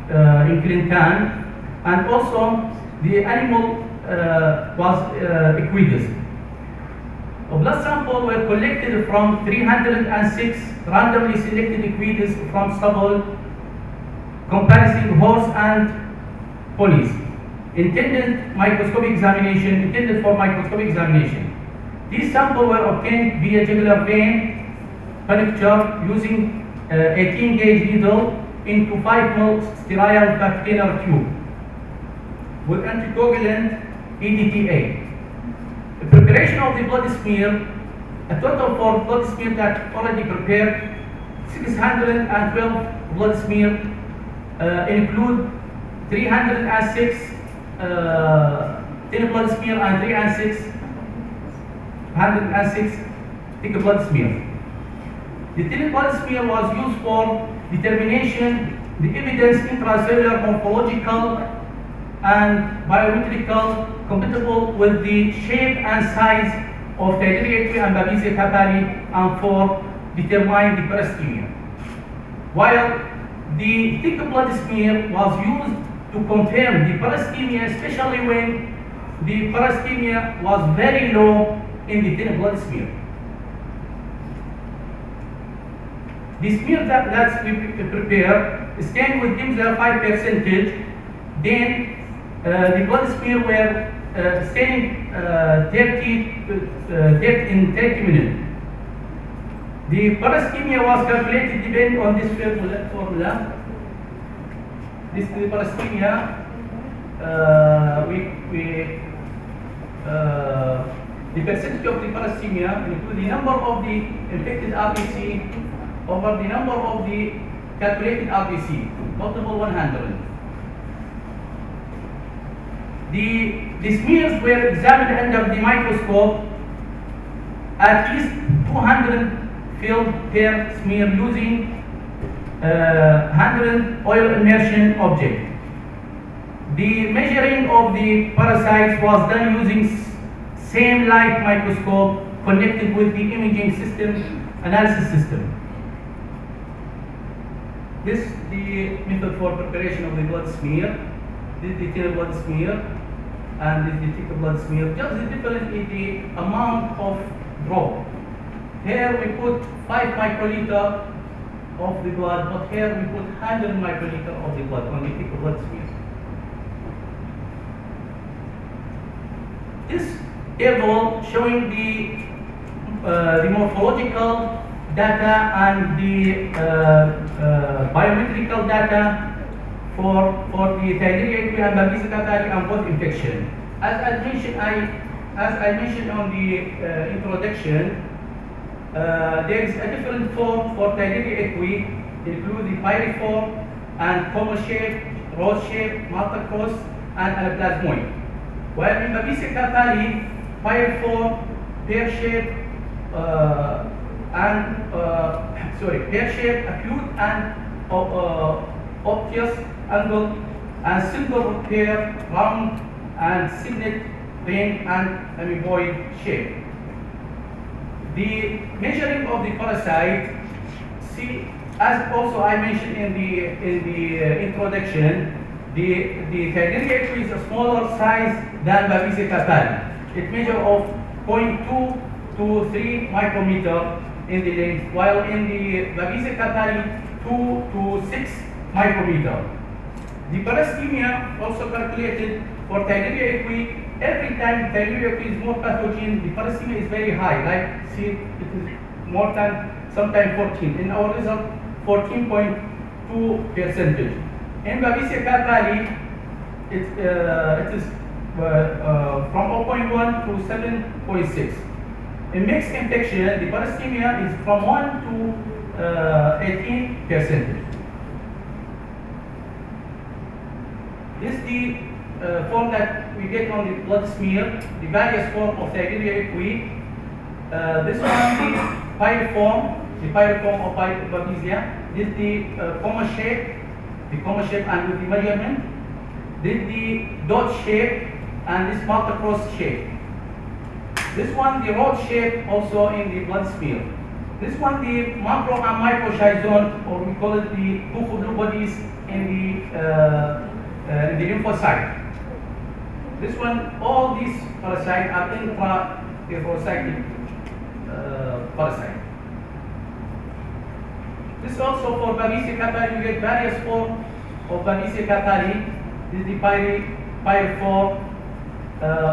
in Clinton, and also the animal was equids. Blood samples were collected from 306 randomly selected equids from stubble comprising horse and ponies, intended for microscopic examination. These samples were obtained via jugular vein puncture using 18-gauge needle into 5 ml sterile container tube with anticoagulant EDTA. The preparation of the blood smear, a total for blood smear that already prepared, 612 blood smear include 306 thin blood smear and 306 thick blood smear. The thin blood smear was used for determination the evidence intracellular morphological and biometrical compatible with the shape and size of Tigrinia equi and Babesia catarrhi, and for determining the parastemia. While the thick blood smear was used to confirm the parastemia, especially when the parastemia was very low in the thin blood smear. The smear that we prepare stained with Dimser 5%, then the blood smear were staining 30 minutes. The parastemia was calculated depending on this formula. This is the parastemia. The percentage of the parastemia includes the number of the infected RBC over the number of the calculated RBC, multiple 100. The smears were examined under the microscope, at least 200 filled per smear using 100 oil immersion object. The measuring of the parasites was done using same light microscope connected with the imaging system, analysis system. This is the method for preparation of the blood smear. This is the thin blood smear, and this is the thick blood smear. Just the difference is the amount of drop. Here we put 5 microliter of the blood, but here we put 100 microliter of the blood on the thick blood smear. This table showing the morphological data and the biometrical data for the Tigrinia equi and Babesia catarrhi and both infection. As I mentioned on the introduction, there is a different form for Tigrinia equi, include the pyriform and comma shape, rose shape, Malta cross, and anaplasmoid. While in Babesia catarrhi, pyriform, pear shape, and pear-shaped, acute and obtuse angle, and simple pear, round and signet ring and amoeboid shape. The measuring of the parasite, see, as also I mentioned in the introduction, the Thalidomide equi is a smaller size than Babesia campari. It measures of 0.2 to 3 micrometer in the length, while in the Babesia campari 2 to 6 micrometer. The parastemia also calculated for Thalidomide equi. Every time Thalidomide equi is more pathogen, the parastemia is very high. Like, see, it is more than sometimes 14. In our result, 14.2%. In Babesia campari, it is from 0.1 to 7.6. In mixed infection, the parastemia is from 1 to 18%. This is the form that we get on the blood smear, the various form of Thalidomide equi. This one, the pyriform of Babesia. This is the comma shape, and with the measurement. This is the dot shape and this multi-cross shape. This one, the rod shape, also in the blood smear. This one, the macro and micro schizone, or we call it the Kuchu blue bodies in the lymphocyte. This one, all these parasites are intra-lymphocytic parasite. This also for Babesia campari, we get various forms of Babesia campari. This is the pyriform,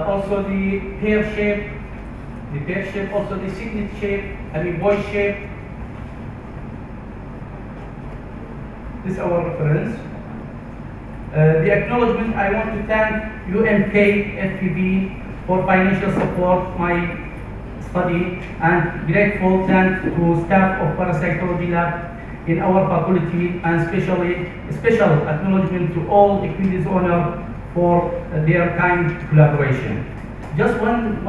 also the pear shape, also the signet shape, amoeboid shape. This is our reference. The acknowledgement, I want to thank UNK FPB for financial support my study, and grateful thanks to staff of parasitology lab in our faculty, and special acknowledgement to all equities owner for their kind collaboration. Just one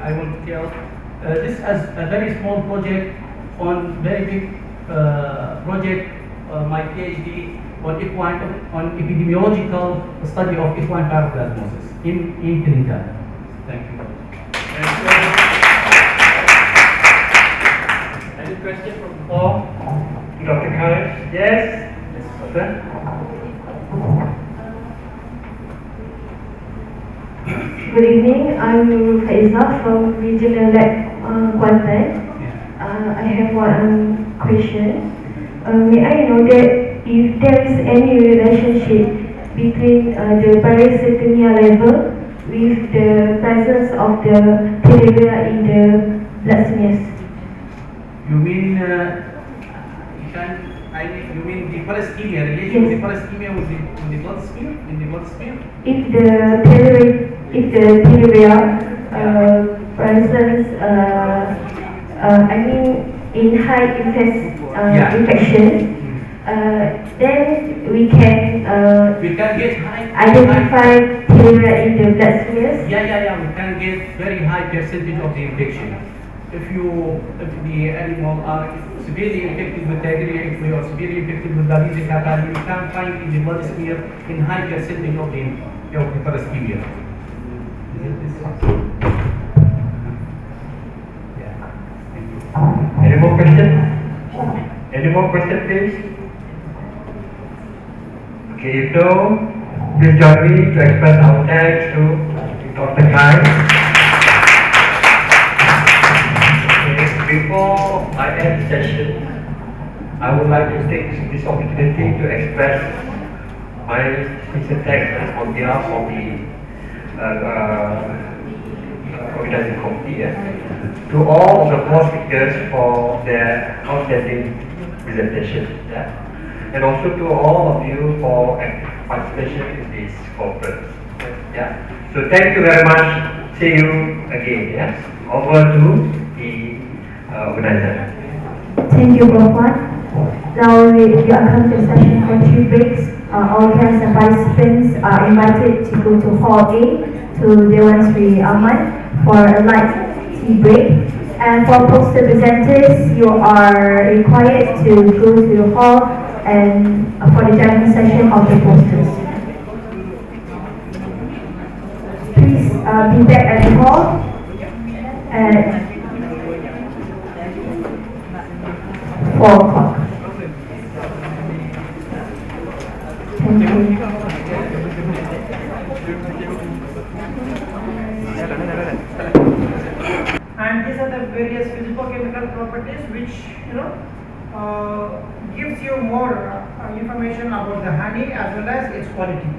I want to tell. This is a very small project on very big project. My PhD on epidemiological study of equine paraplasmosis in Trinidad. Thank you. Any question from the Or Dr. Khaled? Yes? Yes, Good evening, I'm Faiza from Regional Lab Kuantan. I have one question. May I know that if there is any relationship between the parasitemia level with the presence of the Thalidomide in the blood smears? You mean you mean the parastemia, relation with the parastemia with the blood smear, in the blood smear? If the Thalidomide presence, I mean in high infection, then we can get identify Thalidomide in the blood smears. Yeah. We can get very high percentage of the infection. If the animal are severely infected with Thalidomide equi or severely infected with Babesia campari, we can find in the blood smear in high percentage of the parastemia. Yeah. Thank you. Any more questions? Any more questions, please? Okay, if no, please join me to express our thanks to Dr. Kai. Before I end the session, I would like to take this opportunity to express my sincere thanks on behalf of the organizing committee to all of the four speakers for their outstanding presentation, and also to all of you for participation in this conference. So thank you very much. See you again. Over to the organizer. Thank you, Prof. Now we are coming to session for 2 breaks. All guests and participants are invited to go to Hall A to Dewan Sri Aman for a light tea break. And for poster presenters, you are required to go to the hall and for the jamming session of the posters. Please be back at the hall at 4 o'clock. Thank you. And these are the various physicochemical properties which gives you more information about the honey as well as its quality.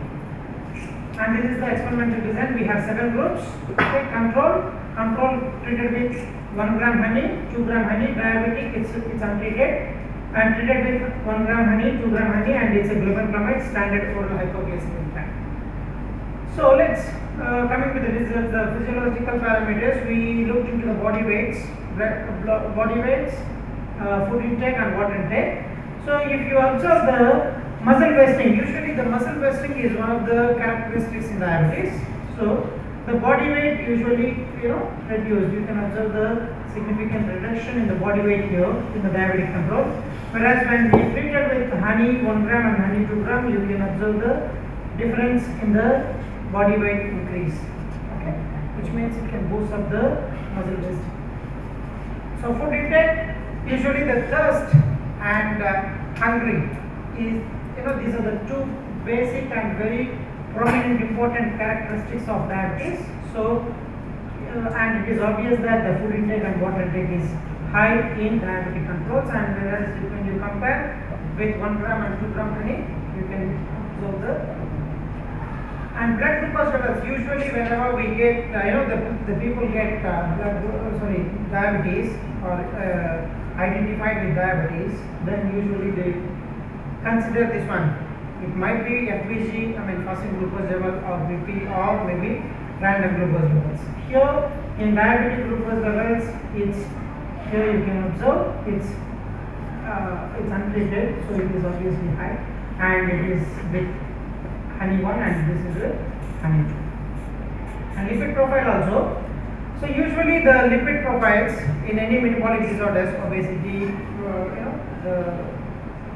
And this is the experimental design. We have 7 groups. Okay, control treated with 1 gram honey, 2 gram honey. Diabetic, it's untreated, and treated with 1 gram honey, 2 gram honey, and it's a glucosamine standard oral hypoglycemic time. So let's coming to the results, the physiological parameters. We looked into the body weights, food intake and water intake. So if you observe the muscle wasting, usually the muscle wasting is one of the characteristics in diabetes. So the body weight usually reduced. You can observe the significant reduction in the body weight here in the diabetic control. Whereas when we treated with honey 1 gram and honey 2 gram, you can observe the difference in the body weight increase, okay, which means it can boost up the muscle wasting. So food intake, usually the thirst and hungry is, these are the 2 basic and very prominent important characteristics of diabetes. So and it is obvious that the food intake and water intake is high in diabetic controls, and whereas when you compare with 1 gram and 2 gram honey, you can observe the. And blood glucose levels, usually whenever we get, the people get diabetes or identified with diabetes, then usually they consider this one. It might be FBC, fasting glucose level, or BP, or maybe random glucose levels. Here in diabetic glucose levels, here you can observe it's untreated, so it is obviously high, and it is with honey 1 and this is with honey 2. And lipid profile also. So usually the lipid profiles in any metabolic disorders, obesity,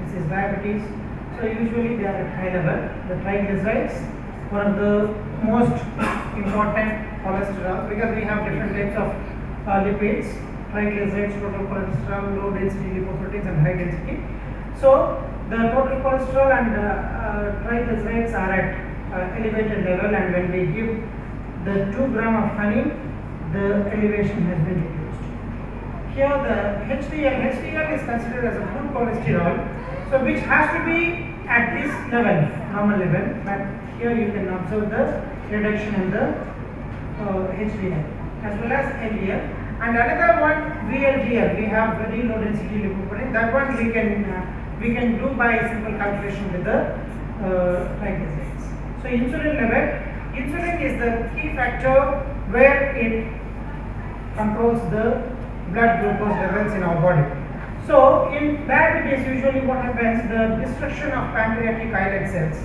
this is diabetes. So usually they are at high level. The triglycerides, one of the most important cholesterol, because we have different types of lipids, triglycerides, total cholesterol, low density lipoproteins and high density. So the total cholesterol and triglycerides are at elevated level, and when we give the 2 gram of honey, the elevation has been reduced. Here the HDL is considered as a good cholesterol, so which has to be at this level, normal level, but here you can observe the reduction in the HDL as well as LDL. And another one, VLDL, we have very low density lipoprotein. That one we can do by simple calculation with the triglycerides. So insulin is the key factor where it controls the blood glucose levels in our body. So in diabetes, usually what happens, the destruction of pancreatic islet cells,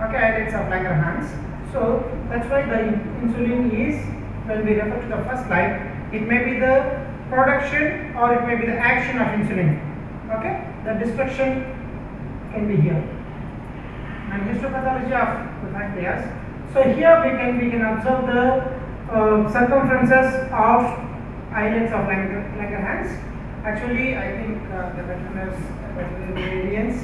islets of Langerhans. So that's why the insulin is, when we refer to the first slide, it may be the production or it may be the action of insulin. The destruction can be here. And histopathology of the pancreas. So here we can observe the circumferences of islets of Langerhans. Actually, I think the veterinarians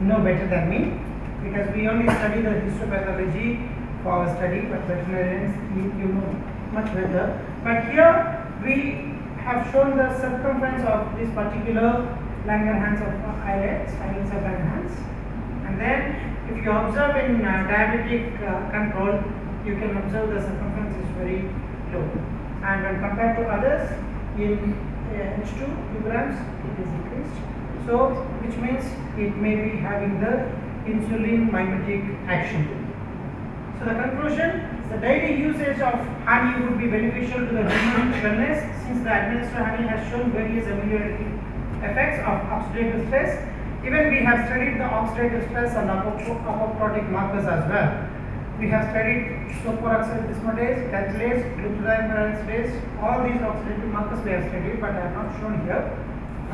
know better than me, because we only study the histopathology for our study, but veterinarians you know much better. But here we have shown the circumference of this particular Langerhans of islets of Langerhans, and then if you observe in diabetic control, you can observe the circumference is very low, and when compared to others in H2 2 grams, it is increased. So which means it may be having the insulin mimetic action. So the conclusion, the daily usage of honey would be beneficial to the human wellness, since the administered honey has shown various ameliorating effects of oxidative stress. Even we have studied the oxidative stress and apoptotic markers as well. We have studied superoxide dismutase, catalase, glutathione peroxidase, all these oxidative markers we have studied, but I have not shown here.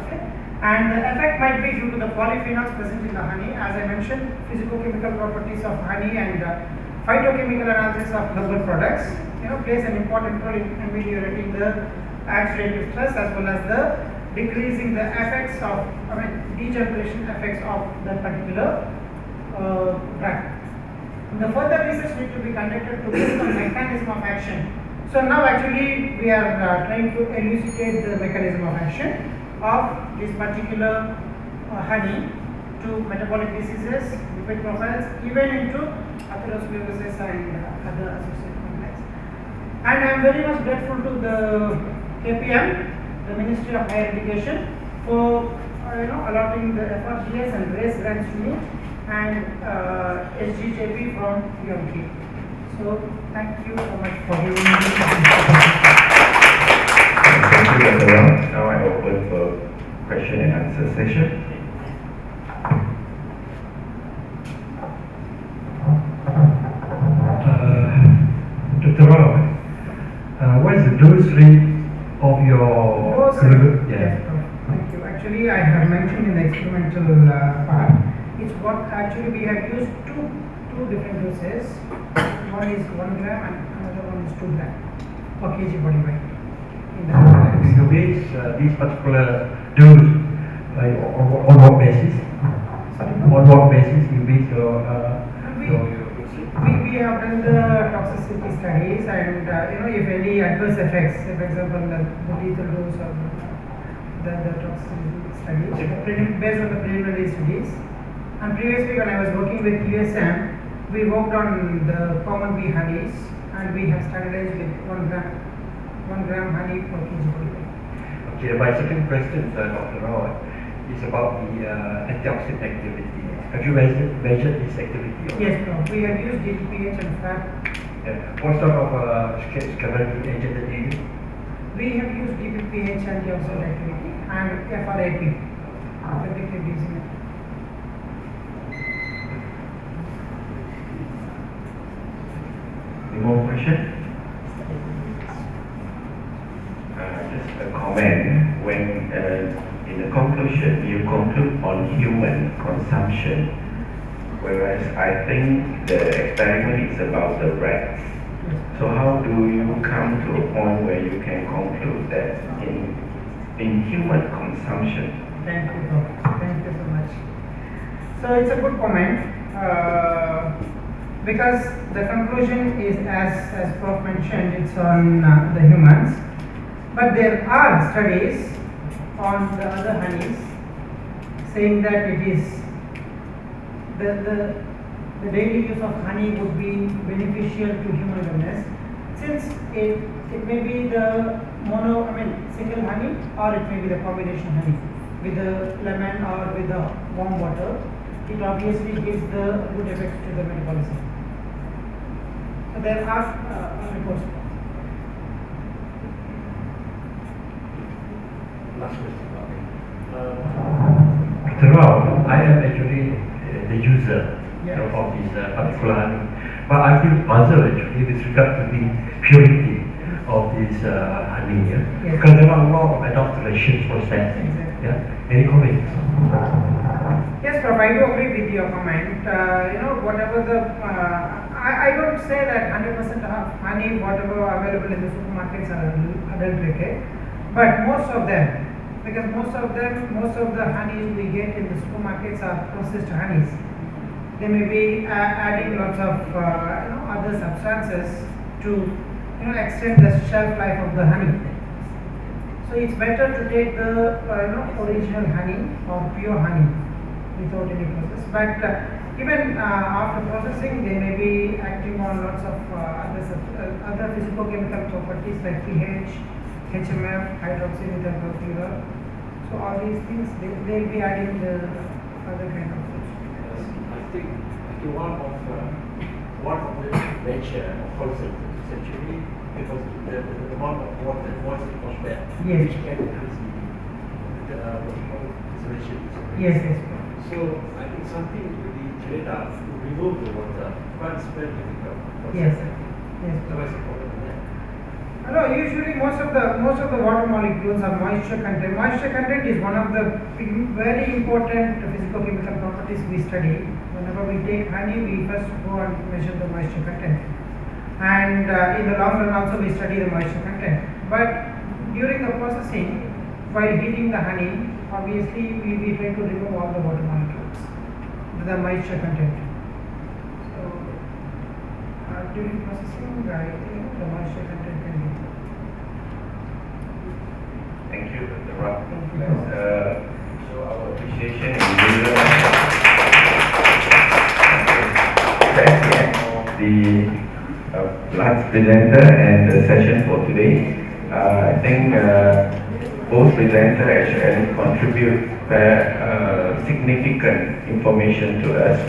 Okay. And the effect might be due to the polyphenols present in the honey. As I mentioned, physicochemical properties of honey and phytochemical analysis of herbal products, plays an important role in ameliorating the oxidative stress as well as the decreasing the effects of, degeneration effects of that particular drug. The further research need to be conducted to build the mechanism of action. So now actually we are trying to elucidate the mechanism of action of this particular honey to metabolic diseases, lipid profiles, even into atherosclerosis and other associated complex. And I am very much grateful to the KPM, the Ministry of Higher Education, for allotting the FRGS and RACE grants to me, and SGJP from UMK. So thank you so much for giving me this opportunity. Thank you, Dr. Ram. Now I open for question and answer session. Dr. Ram, what is the dose rate of your Dose, yes, thank you. Actually, I have mentioned in the experimental part. It's what actually we have used two different doses. One is 1 gram and another one is 2 gram per kg body weight. You base this particular dose on what basis? Sorry? On what basis you base your We have done the toxicity studies, and if any adverse effects, say for example the lethal dose or the toxicity studies, based on the preliminary studies. And previously when I was working with USM, we worked on the common bee honeys, and we have standardized with 1 gram honey per kg body weight. Okay, my second question, Dr. Rao, is about the antioxidant activity. Have you measured this activity? Yes, no. We have used DPH and FAB. Yeah. What sort of scavenging agent that you use? We have used DPH antioxidant activity and FRAP, predictive reducing. Any more question? Just a comment. When in the conclusion you conclude on human consumption, whereas I think the experiment is about the rats. So how do you come to a point where you can conclude that in human consumption? Thank you, Prof. Thank you so much. So it's a good comment, because the conclusion is, as Prof mentioned, it's on the humans, but there are studies on the other honeys saying that it is the daily use of honey would be beneficial to human wellness, since it may be the single honey, or it may be the combination honey with the lemon or with the warm water. It obviously gives the good effects to the metabolism. So there are reports. Last question. Dr. Rao, I am actually the user of this particular honey, but I feel puzzled actually with regard to the purity of this honey. Yeah? Yes. Because there are a lot of adulteration process. Exactly. Yeah? Any comments? Yes, Prof, I do agree with your comment. Whatever the I don't say that 100% of honey, whatever available in the supermarkets are adulterated, but most of them, because most of the honeys we get in the supermarkets are processed honeys. They may be adding lots of other substances to extend the shelf life of the honey. So it's better to take the original honey or pure honey without any process. But even after processing, they may be acting on lots of other physicochemical properties like pH, HMF, hydroxymethyl. So all these things they'll be adding the other kind of foods. I think one of the nature of photosynthesis is actually because the amount of water and moisture was there, Yes. which can increase the preservation. Yes. So I think something will be made up to remove the water, but it's very difficult. Yes. Yes. So what's the problem with that? No, usually most of the water molecules are moisture content. Moisture content is one of the very important physicochemical properties we study. Whenever we take honey, we first go and measure the moisture content, and in the long run also we study the moisture content. But during the processing, while heating the honey, obviously we try to remove all the water molecules, the moisture content. So during processing, I think the moisture content can be. Thank you, Dr. Rock. Let's show our appreciation in the that's the end of the last presenter and the session for today. I think both presenters actually contribute significant information to us,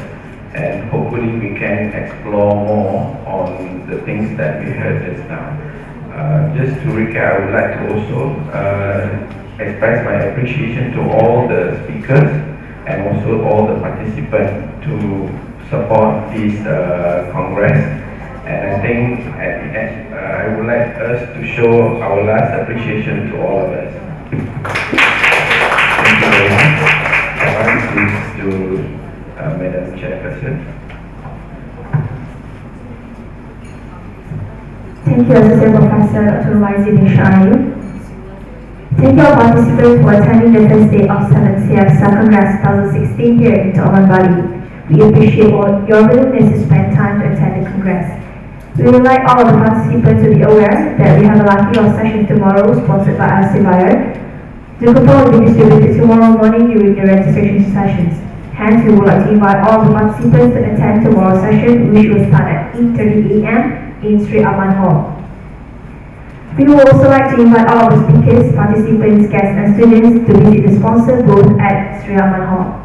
and hopefully we can explore more on the things that we heard just now. Just to recap, I would like to also express my appreciation to all the speakers and also all the participants to support this Congress. And I think at the end, I would like us to show our last appreciation to all of us. Thank you very much. Aman, please to Madam Chairperson. Thank you, Associate Professor Dr. Wazidin Shayu. Thank you all participants for attending the first day of 7th CFSA Congress 2016 here in Aman, Bali. We appreciate your willingness to spend time to attend the Congress. We would like all of the participants to be aware that we have a lucky draw session tomorrow sponsored by RC Buyer. The coupon will be distributed tomorrow morning during the registration sessions. Hence, we would like to invite all the participants to attend tomorrow's session, which will start at 8:30 a.m. in Sri Aman Hall. We would also like to invite all the speakers, participants, guests, and students to visit the sponsor booth at Sri Aman Hall.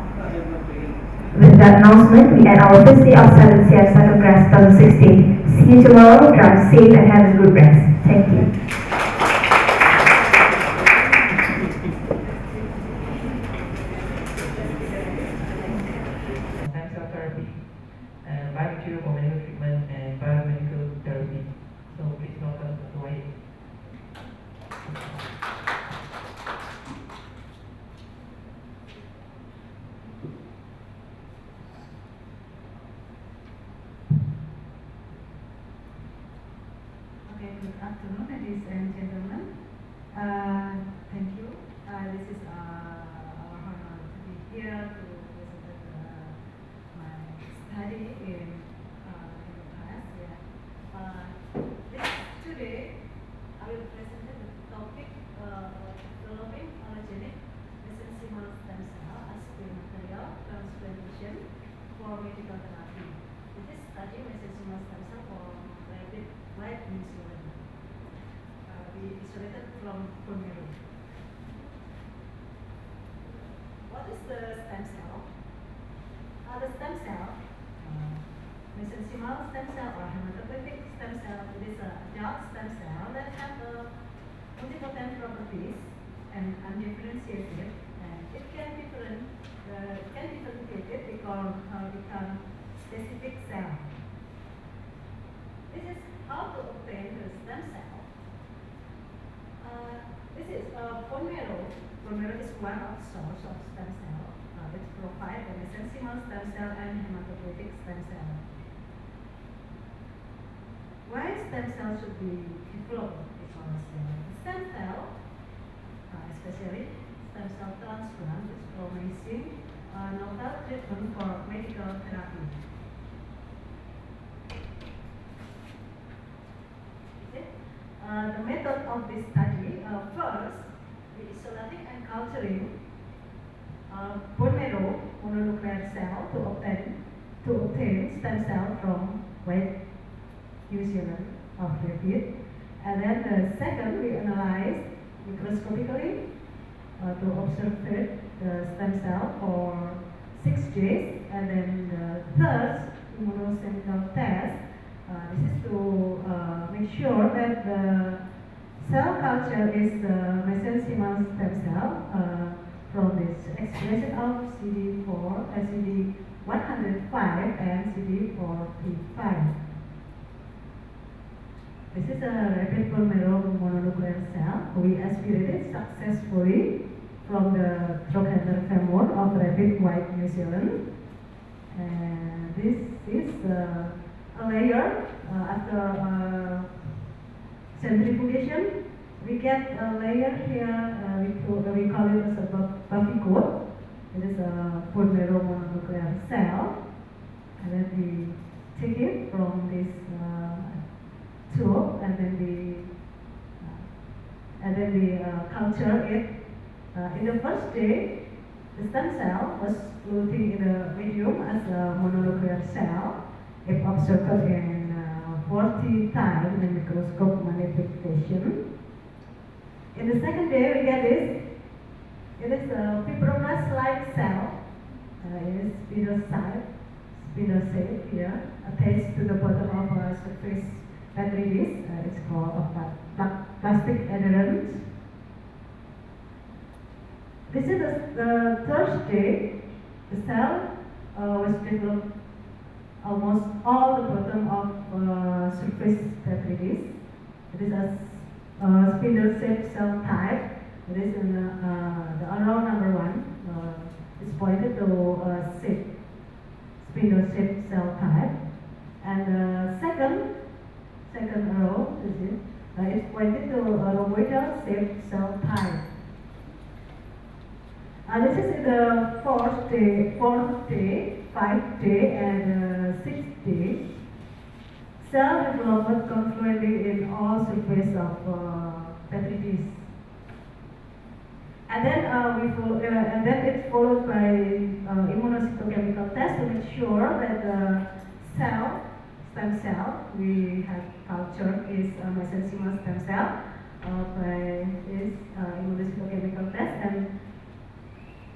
With that announcement, we end our first day of 7th CFSA Congress 2016. See you tomorrow, drive safe and have a good rest. Thank you. Stem cell therapy, biomedical for medical treatment, and biomedical therapy. So please welcome Dr. Wahid. Okay, good afternoon, ladies and gentlemen. Thank you. This is our honor to be here to present my study in the class. Today, I will present the topic developing allogenic mesenchymal stem cell as material transplantation for medical therapy. This is study mesenchymal stem cell for rapid white New Zealand. We isolated from bone marrow. What is the stem cell? The stem cell, mesenchymal stem cell or hematopoietic stem cell, it is a adult stem cell that has multipotent properties and undifferentiated, and it can be differentiated because become specific cell. This is how to obtain the stem cell. This is bone marrow. Bone marrow is one of the source of stem cell. It provides the mesenchymal stem cell and hematopoietic stem cell. Why stem cell should be developed? Because the stem cell, especially stem cell transplant, is promising novel treatment for medical therapy. The method of this study, first, we isolating and culturing bone marrow mononuclear cell to obtain stem cell from white New Zealand of rabbit. And then second, we analyze microscopically to observe the stem cell for 6 days. And then the third, immunochemical test. This is to make sure that the cell culture is the mesenchymal stem cell from this expression of CD105 and CD435. This is a rapid bone marrow mononuclear cell. We aspirated successfully from the trochanter femur of rabbit white New Zealand. And this is a layer after centrifugation. We get a layer here, we call it as a buffy coat. It is a bone marrow mononuclear cell. And then we take it from this tube, and then we culture it. In the first day, the stem cell was floating in the medium as a mononuclear cell. If observed in 40 times in microscope magnification. In the second day, we get this. It is a fibroblast-like cell. It is spindle shape here, attached to the bottom of a surface battery disk. It's called a plastic adherent. This is the third day. The cell was developed almost all the bottom of surface battery disk. It is a spindle-shaped cell type. It is in the arrow number 1. It's pointed to spindle-shaped cell type. And the second arrow is it? It's pointed to rhomboidal-shaped cell type. This is in the fourth day, 5th day, and 6th day. Cell development confluently in all surface of battery disk. And then it's followed by immunocytochemical test to make sure that the stem cell we have cultured is a mesenchymal stem cell by this immunocytochemical test. And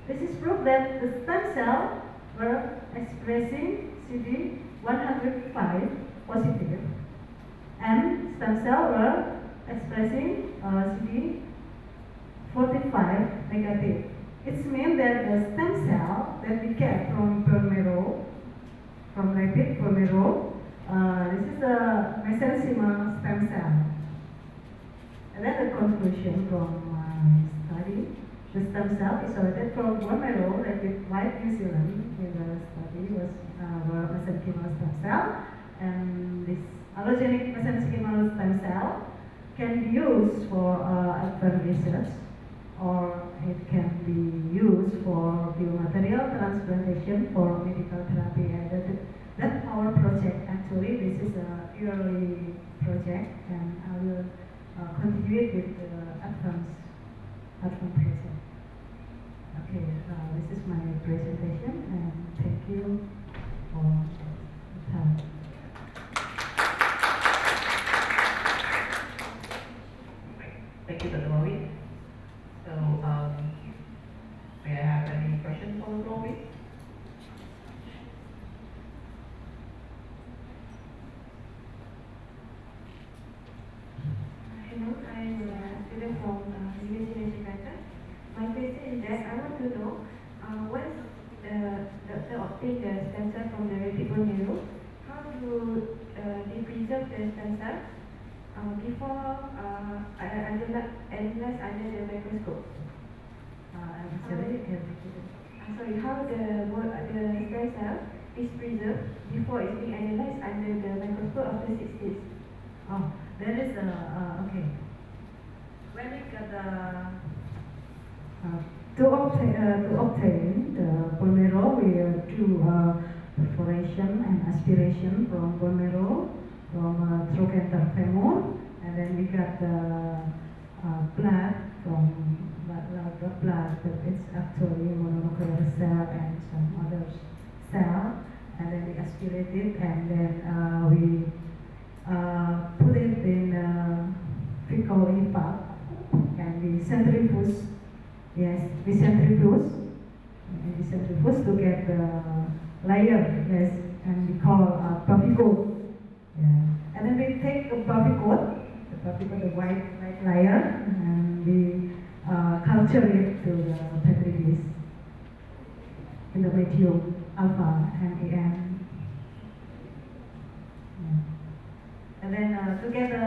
this is proof that the stem cell were expressing CD105 positive, and stem cell were expressing CD45 negative. It means that the stem cell that we get from bone marrow, from rabbit bone marrow, this is a mesenchymal stem cell. And then the conclusion from my study. The stem cell isolated from bone marrow rabbit white New Zealand in the study was mesenchymal stem cell, and this allogenic mesenchymal stem cell can be used for advanced research, or it can be used for biomaterial transplantation for medical therapy. And that's our project. Actually, this is a yearly project, and I will continue it with the advanced project. Okay, this is my presentation, and thank you for the time. Thank you, Dr. Mawi. So, may I have any questions for Dr. Mawi? Hello, I'm a student from University of Jakarta. My question is that I want to know once the obtain the stem cell from the rabbit bone marrow, how do they preserve the stem cell before analyzed under the microscope? Sorry, how the stem cell is preserved before it's being analyzed under the microscope after 6 days? Oh, there is okay. When we get to obtain the bone marrow, we do perforation and aspiration from bone marrow, from trochanter femur, and then we got the blood from the blood, but it's actually mononuclear cell and some other cell, and then we aspirate it, and then we put it in fecal impact, and we centrifuge. Yes, we centrifuge to get the layer, yes, and we call buffy coat. Yeah. And then we take the buffy coat, the white layer, and we culture it to the battery disk. medium alpha and AM. And then together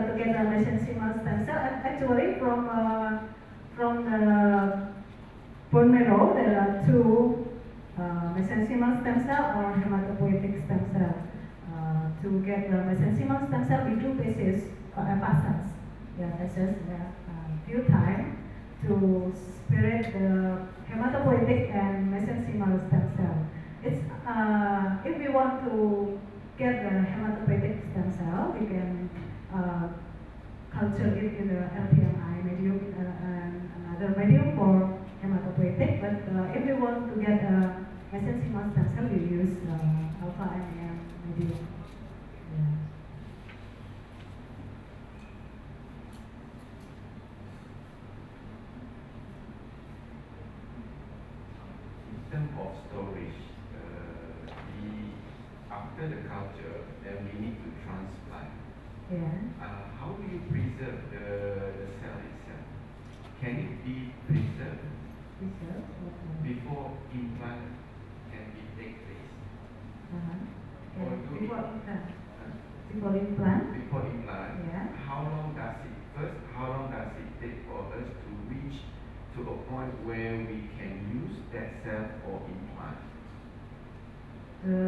mesenchymal stem cell. Actually, from the bone marrow, there are two mesenchymal stem cell or hematopoietic stem cell. To get the mesenchymal stem cell, we do phases, passes. Yeah, phases, few times to separate the hematopoietic and mesenchymal stem cell. It's if we want to get the hematopoietic stem cell, we can culture it in the LPMI medium and another medium for hematopoietic. But if we want to get a mesenchymal stem cell, we use alpha and AM medium. Yeah. In terms of storage, after the culture, then we need to transplant. Yeah. How do you preserve the cell itself? Can it be preserved Research. Okay. before implant can be take place? Or Yeah. do Before it- implant. Before implant. Before implant, Yeah. how long does it take for us to reach to a point where we can use that cell for implant? The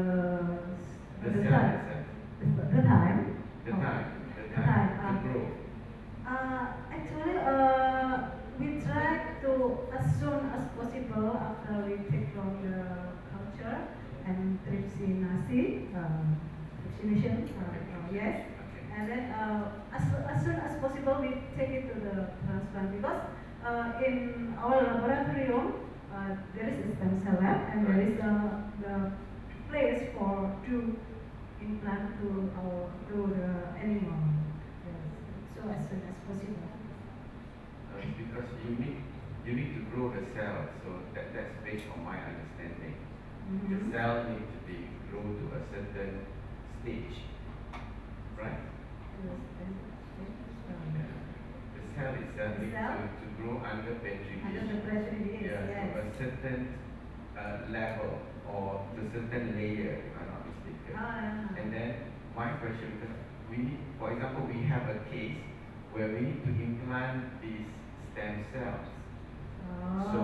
The cell time. itself. The time. The Oh. time time, to grow. Actually, we try to as soon as possible after we take from the culture and trypsinase, trypsination, yes. Okay. And then as soon as possible we take it to the transplant because in our laboratorium there is a stem cell lab and there is the place for to implant to the animal. Yes. So as soon as possible. Because you need to grow the cell, so that's based on my understanding. The Mhm. cell need to be grown to a certain stage, right? Yes, The cell itself The needs cell? to grow under petri dish. Under the pressure, yes, Yeah, yes. to a certain level or to a certain layer, if I'm not mistaken. Yeah. And then my question, because we need, for example, we have a case where we need to implant these stem cells. Oh. So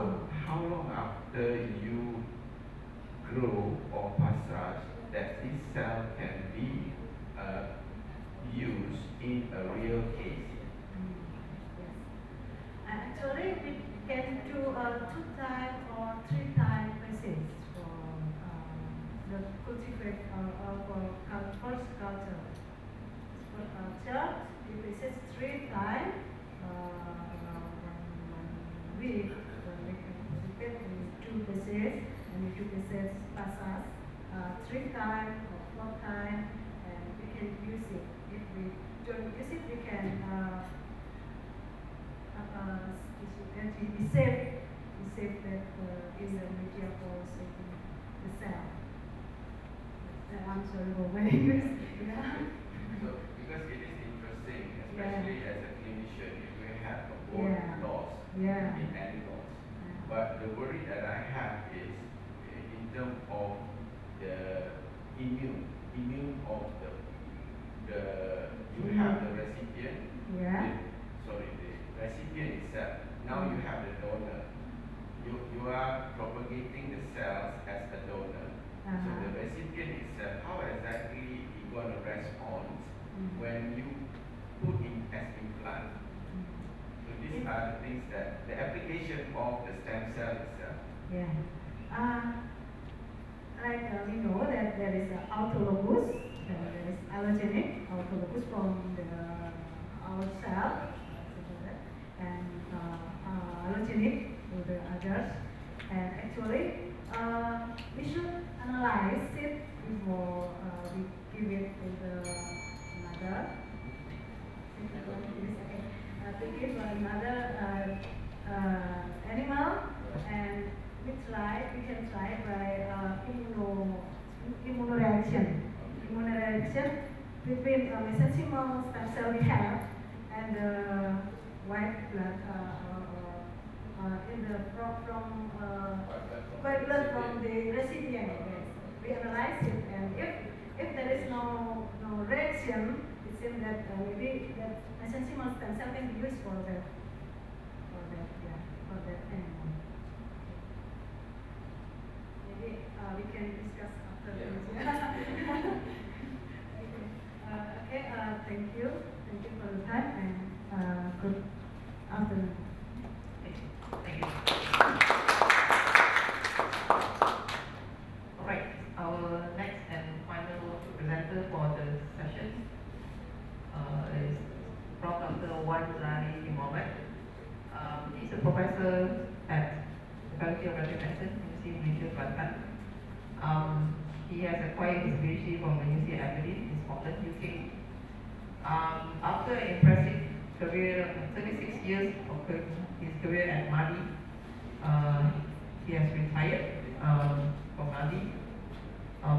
how long after you grow or passage that this cell can be used in a real case? Yes. Actually, we can do 2 time or 3 time basis for the cultivate for first culture. For culture, we visit 3 time. 1 week, we can cultivate in 2 bases, and in 2 bases passes 3 time or 4 time, and we can use it. If we don't use it, we can be safe. Be safe that in the media for saving the cell. I'm sorry for my English. Yeah. So, because it is interesting, especially as a clinician, if we have a bone Yeah. loss Yeah. in animals. But the worry that I have is in terms of the immune of the you have the recipient. Yeah. The recipient itself. Now you have the donor. You are propagating the cells as a donor. So the recipient itself, how exactly you going to respond when you put in as implant? So these are the things that the application of the stem cell itself. Yeah. Like we know that there is autologous, there is allogenic, autologous from our cell, and allogenic to the others. And actually, we should analyze it before we give it to the another. To give another animal, and we can try by immunoreaction. Immunoreaction between mesenchymal stem cell we have and white blood in the from quite learn from the recipient. Yes. We analyze it, and if there is no reaction, it seems that maybe that mesenchymal stem cell can be used for that animal. Maybe we can discuss after this. Yeah. Okay. Thank you for the time, and good afternoon. Thank you. All right, our next and final presenter for the session is Prof. Dr. Wan Zani Mohammed. He's a professor at the Faculty of Veterinary Medicine, UC Malaysia, Kelantan. He has acquired his PhD from the UC Adelaide in Scotland, UK. After an impressive career, 36 years of his career at Bali, he has retired from Bali.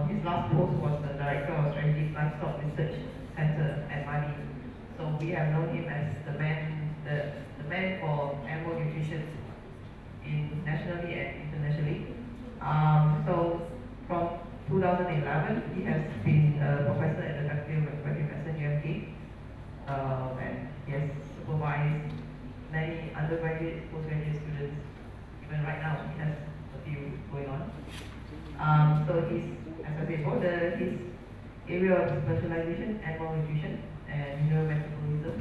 His last post was the Director of Strategic Livestock Research Center at Bali. So we have known him as the man for animal nutrition nationally and internationally. So from 2011, he has been a professor at the Faculty of Veterinary Medicine, UMK, and he has supervised many undergraduate, postgraduate students. Even right now, he has a few going on. So his, as I said before, his area of specialization, animal nutrition and neurometabolism.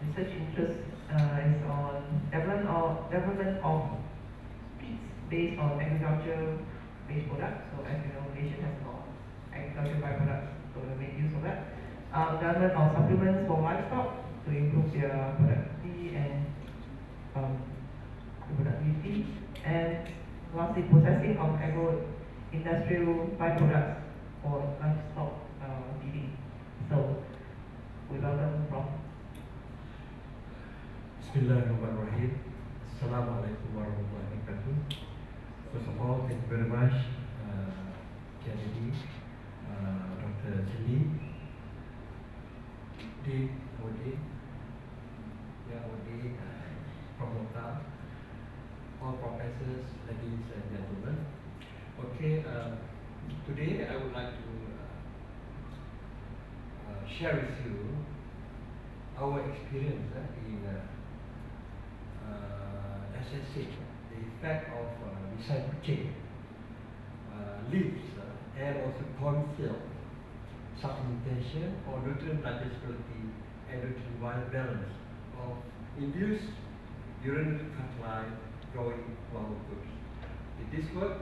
Research interest is on development of feeds based on agriculture-based products. So as you know, Malaysia has got agricultural byproducts, so we make use of that. Development of supplements for livestock to improve their productivity and and lastly, processing of agro-industrial byproducts for livestock feeding. So, we welcome Prof. Bismillahirrahmanirrahim. Assalamualaikum warahmatullahi wabarakatuh. First of all, thank you very much, Kennedy, Dr. Cindy, Dean Odi, Promoter, all professors, ladies and gentlemen. Okay, today I would like to share with you our experience in SSC, the effect of recycling leaves and also corn silk supplementation for nutrient digestibility and nutrient balance of induced urinary fertilizer growing wild goods. This work,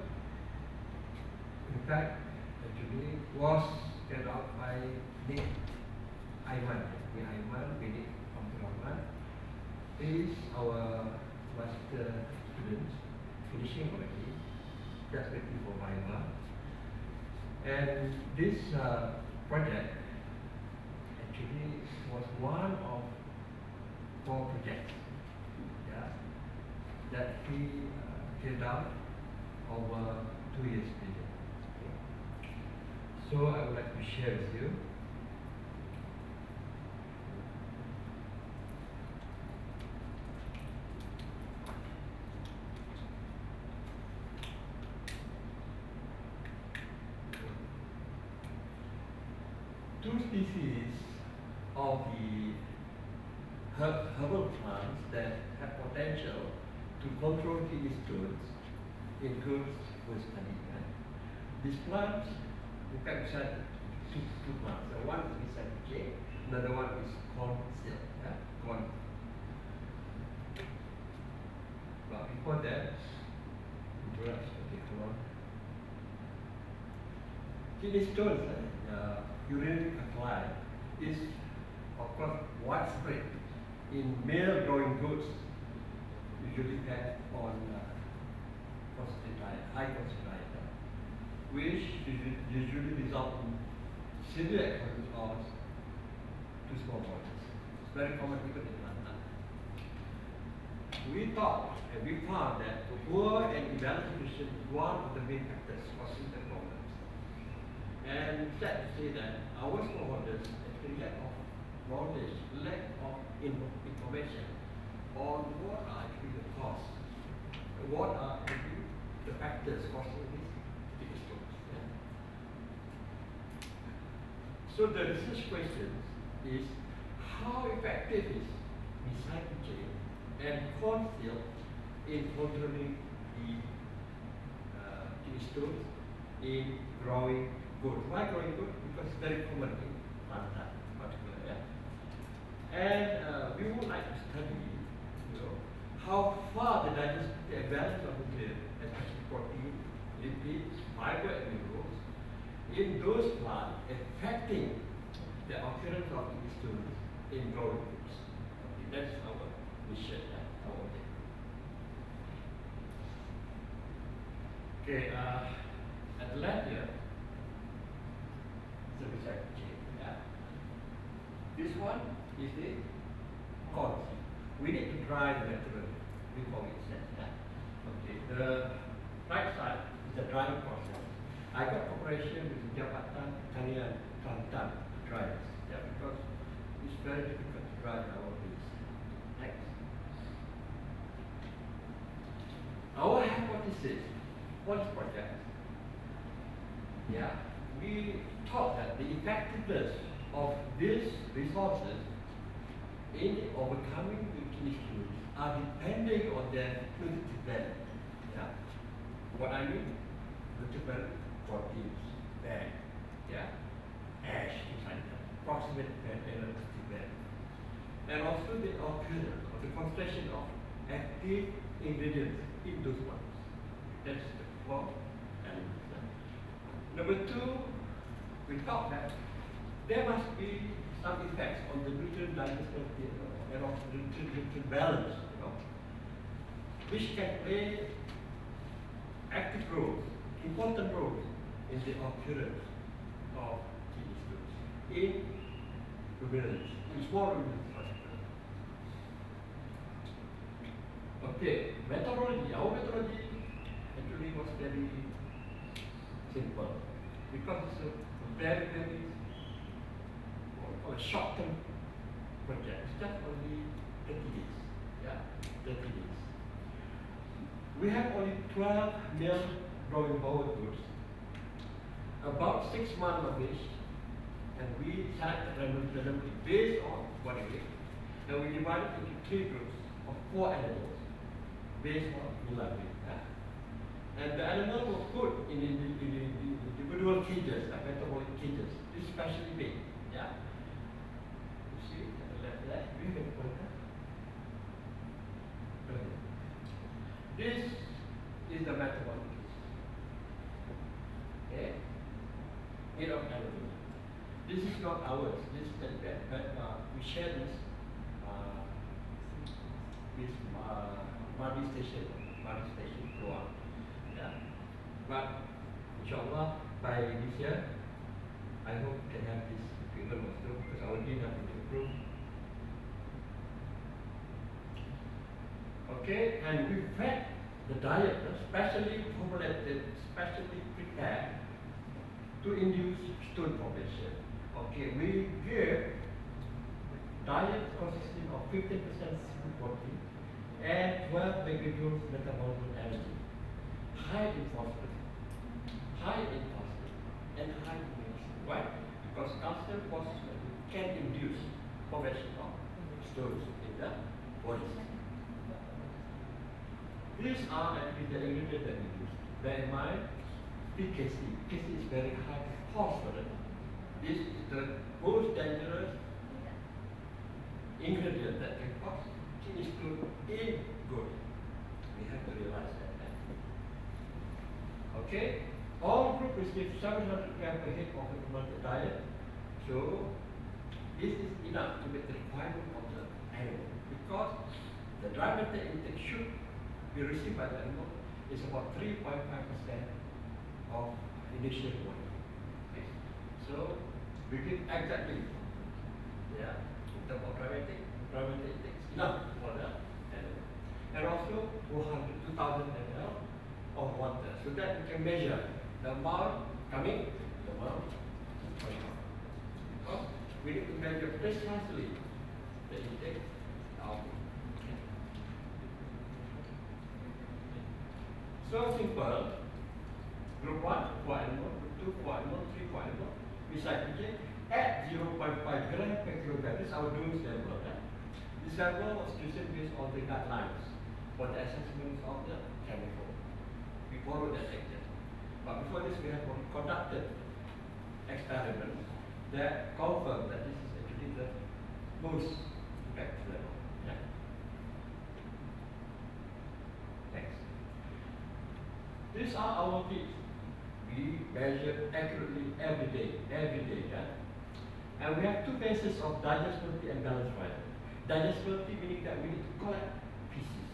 in fact, actually was carried out by Nick Aman, Nick Aman. He is our master student, finishing already, just waiting for Viva. And this project actually was one of 4 projects, yeah, that he carried out over 2 years period. Okay. So I would like to share with you. Two species of the herbal plants that have potential to control kidney stones in goods with study. These plants, in fact, we had two plants. One is beside J, another one is corn silk. Corn. But before that, introduction. Okay, hold on. Kidney stones, urinary fertilizer is of course widespread in male growing goods, usually fed on high concentrated, which usually result in severe economic loss to small bodies. It's very common even in London. We thought and we found that poor and imbalanced nutrition is one of the main factors causing the problems. And sad to say that our smallholders actually lack of knowledge, lack of information on what are actually the costs, what are actually the factors causing these kidney stones. Yeah. So the research question is how effective is mecyclin and corn syrup in controlling the kidney stones in growing goat. Why growing goat? Because it's very common in Pantai in particular. Yeah. And we would like to study, how far the balance of nutrients, especially protein, lipids, fiber, and minerals, in those plants affecting the occurrence of kidney stones in growing groups. Okay, that's our mission. Yeah, our objective. Okay, at the left here, the recycle chain. Yeah. This one is the corn. We need to dry the material before we send. Yeah. Okay, the right side is the drying process. I got cooperation with the Jabatan Tanian Kelantan to dry this. Yeah, because it's very difficult to dry our beans. Next. Our hypothesis for this project, yeah, we thought that the effectiveness of these resources in overcoming the kidney stones are depending on their nutritive value. Yeah. What I mean, nutritive value, proteins, fat, yeah, ash, inside proximate fat and nutritive value. And also the occurrence or the concentration of active ingredients in those ones. That's the fourth element. Number two, we thought that there must be some effects on the nutrient diversity and also the nutrient balance, which can play active roles, important roles in the occurrence of kidney stones in ruminants, in small ruminants particularly. Okay, methodology. Our methodology actually was very simple because it's a very, very short-term project. It's just only 30 days. Yeah, 30 days. We have only 12 male growing bowel groups, about 6 months of age, and we select randomly based on body weight, and we divided into 3 groups of 4 animals based on meal weight. Yeah. And the animals were put in individual cages, like metabolic cages. This is specially made. Yeah. You see at the left there, we have a pointer. This is the metabolic cage. Okay. Made of animals. This is not ours. This is but we share this with Bali station Goa. Yeah. But inshallah by this year, I hope we can have this equipment also because our dean has to improve. Okay, and we fed the diet specially formulated, specially prepared to induce stone formation. Okay, we give diet consisting of 15% simple protein and 12 megajoules metabolic energy. High in phosphorus, and high in calcium. Why? Because calcium phosphorus can induce formation of stones in the body. These are actually the ingredients that we use. Bear in mind, PKC. PKC is very high phosphorus. This is the most dangerous ingredient that can cause kidney stone in goat. We have to realize that. Okay, all group receive 700 grams per head of recommended diet. So this is enough to meet the requirement of the animal because the dry matter intake should be received by the animal is about 3.5% of initial body. Okay. So we give exactly, yeah, in terms of dry matter intake is enough for the animal. And also 2,000 ml of water so that we can measure the amount coming, the amount going out. Because we need to measure precisely the intake of. So simple. Group 1, 4 animal, group 2, 4 animal, 3, 4 animal. Recycling at 0.5 gram per kilogram. This is our dose level. This level was chosen based on the guidelines for the assessment of the chemical. We followed that section. But before this, we have conducted experiments that confirm that this is actually the most effective level. Yeah. Next. These are our feet. We measure accurately every day. Yeah? And we have two phases of digestibility and balance trial. Digestibility meaning that we need to collect feces,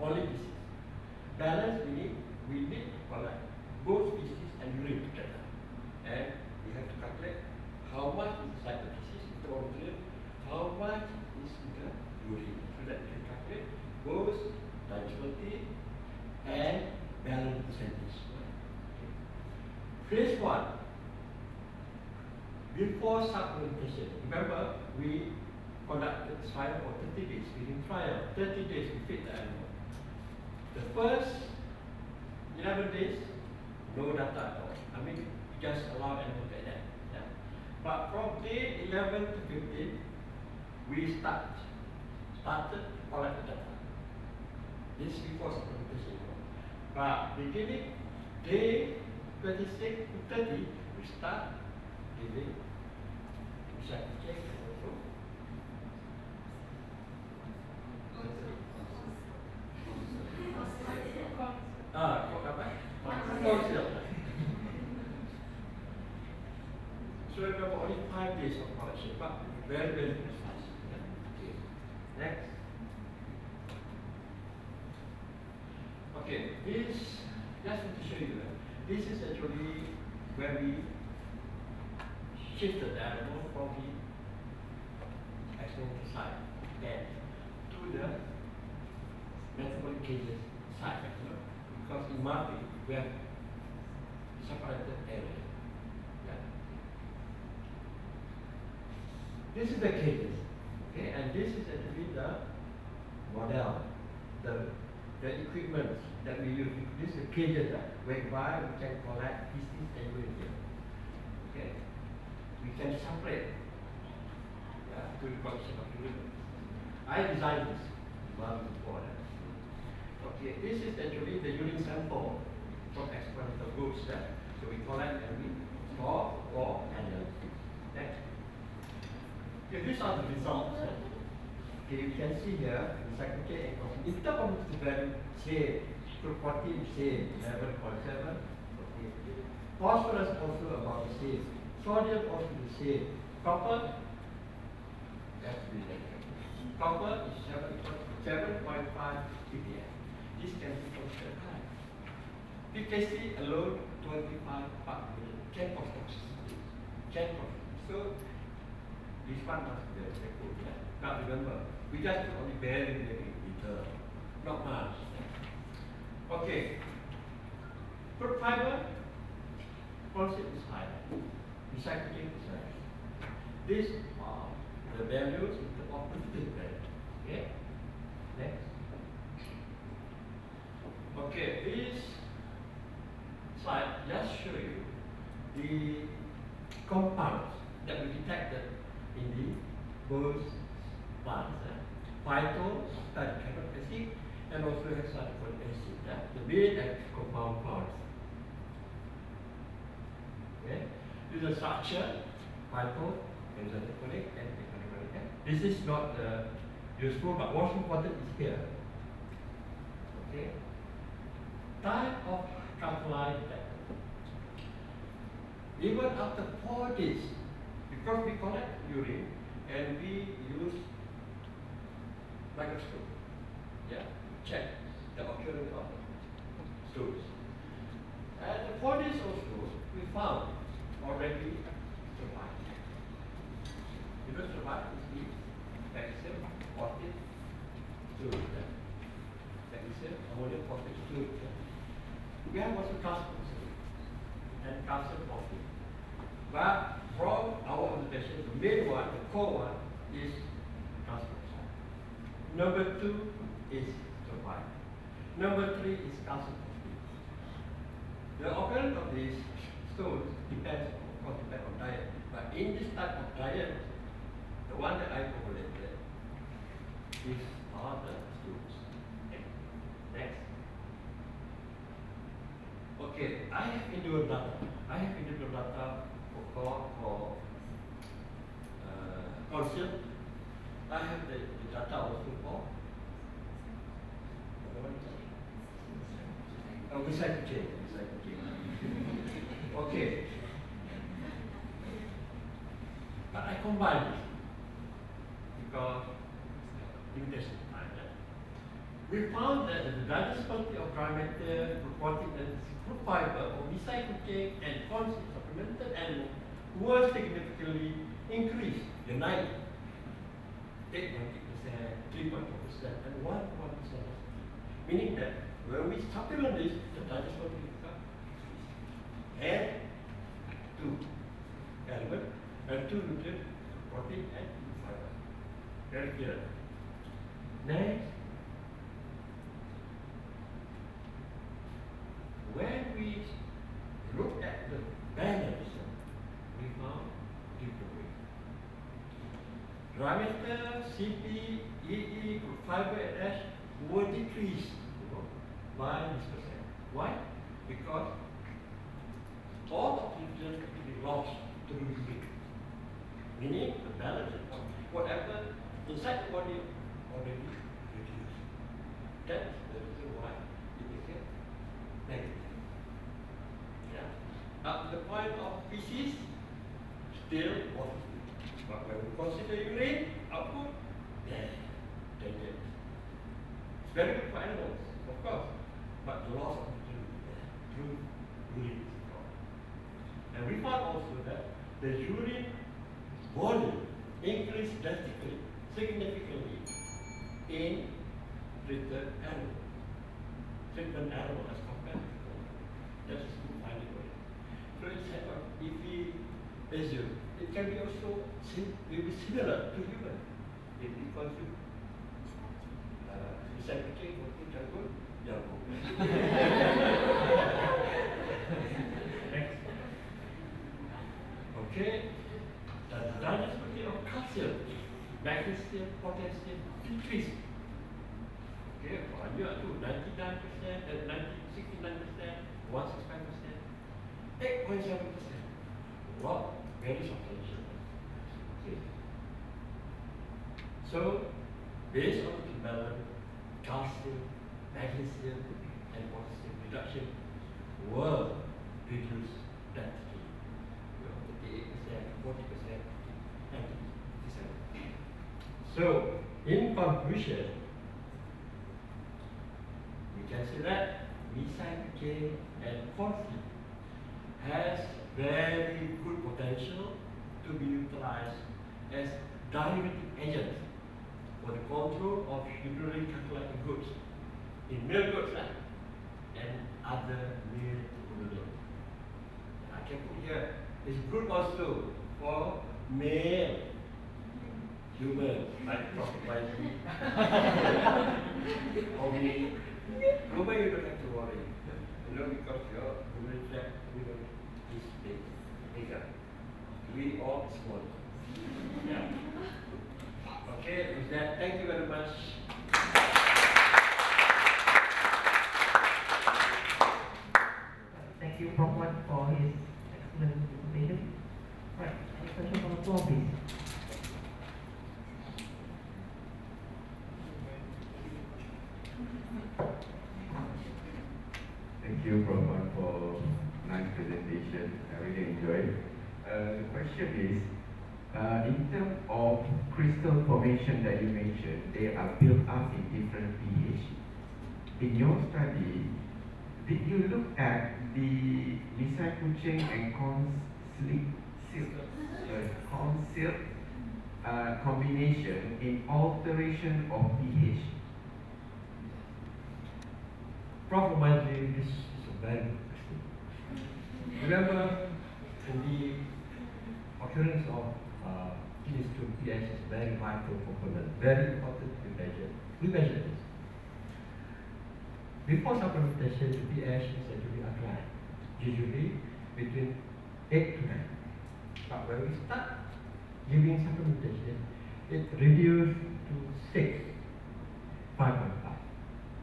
only feces. Balance meaning we need to collect both feces and urine together. And we have to calculate how much is inside the feces in the urine, how much is in the urine. So that we can calculate both digestibility and balance percentage. Phase 1, before supplementation. Remember, we conducted trial for 30 days. Within trial, 30 days we feed the animal. The first 11 days, no data at all. I mean, we just allow animal to adapt. Yeah. But from day 11 to 15, we started to collect the data. This before supplementation. But beginning day 26 to 30, we start giving recycle check and also so remember only 5 days of collection, but very, very precise. Okay. Next. Okay, this, just want to show you that this is actually where we shifted the animal from the experimental side and to the metabolic cages side. Because in Mali, we have separated area. Yeah. This is the cages, okay, and this is actually the model, the equipment that we use. This is the cages whereby we can collect feces and urine. Okay, we can separate to the collection of urine. I designed this long before that. Okay, this is actually the urine sample from experimental groups. So we collect and we store for analysis. Next. Okay, these are the results. Okay, you can see here the secretary and in terms of the value, same, group 14 same, 11.7. Okay. Phosphorus also about the same. Sodium also the same. Copper, that's the negative. Copper is 7.5 ppm. This can be considered high. PKC alone 25 part million. 10 of toxicity. 10 of. So this one must be very good. Yeah? Now remember, we just only very little, not much. Okay. Fruit fiber, concept is high. Recycling is high. These are the values in the operative value. Okay? Next. Okay, this slide just show you the compounds that we detected in the both plants. Phyto, carbonic acid, and also hexacononic acid. The main active compound parts. Okay. This is the structure, phyto, hexacononic, and carbonic. This is not useful, but what's important is here. Okay. Type of alkali detector. Even after 4 days, because we collect urine and we use microscope, check the occurrence of stools. And 4 days also, we found already survived. Because survived is the maximum 40 stools. Magnesium, ammonium phosphate fluid. We have also calcium and calcium phosphate. But from our observation, the main one, the core one, is calcium phosphate. Number 2 is sulfide. Number 3 is calcium phosphate. The occurrence of these stones depends, of course, depends on diet. But in this type of diet, the one that I formulated is are the stones. Okay. Next. Okay, I have individual data. I have individual data for council. I have the data also for recycle chain. Okay. But I combine this because limitation of time. We found that the digestibility of dry matter, protein, and crude fiber of recycled chain and concept supplemented animal was significantly increased. The night 8.8%, 3.4%, and 1.1%. Meaning that when we supplement this, the digestibility becomes increased. And two elements and two nutrients, protein and fiber. Very clear. Next, when we look at the balance, we found different ways. Dry matter, CP, EE, fiber, and ash were decreased by this percent. Why? Because all of nutrients can be lost through heat. Meaning the balance of whatever inside the body already reduced. That's the reason why it became negative. Yeah. Up to the point of feces, still positive. But when we consider urine output, then dangerous. It's very good for animals, of course, but the loss of nutrients through urine is a problem. And we found also that the urine volume increased drastically, significantly in treated animals. Treatment animals as compared to control. That's a good finding. So it's if we assume, it can be also similar to human. If we consume recycled chain for food jungle, Next. Okay. The digestibility of calcium, magnesium, potassium decreased. Okay, for a year to 99%, and 69%, 165%, 8.7%. Wow, very substantial. Okay. So, based on the balance, calcium, magnesium, and potassium reduction were reduced drastically. 38%, 40%, and 57%. So, in conclusion, we can say that recycled chain and concept has very good potential to be utilized as derivative agents for the control of urinary tract goods in male goods and other male equivalent. I can put here, it's good also for male humans like Prophet Bali. Only women you don't have to worry. You know, because your urinary tract is bigger. We all small. Yeah. Okay, with that, thank you very much. Thank you, Prof. Wan, for his excellent presentation. Right, any question from the floor, please? Thank you, Prof. Wan, for nice presentation. I really enjoyed it. The question is, in terms of crystal formation that you mentioned, they are built up in different pH. In your study, did you look at the recycled chain and concealed combination in alteration of pH? Probably this is a very good question. Remember, in the occurrence of these two pH is very vital component, very important to measure. We measure this. Before supplementation, the pH is actually alkaline. usually between 8 to 9. But when we start giving supplementation, it reduced to 6, 5.5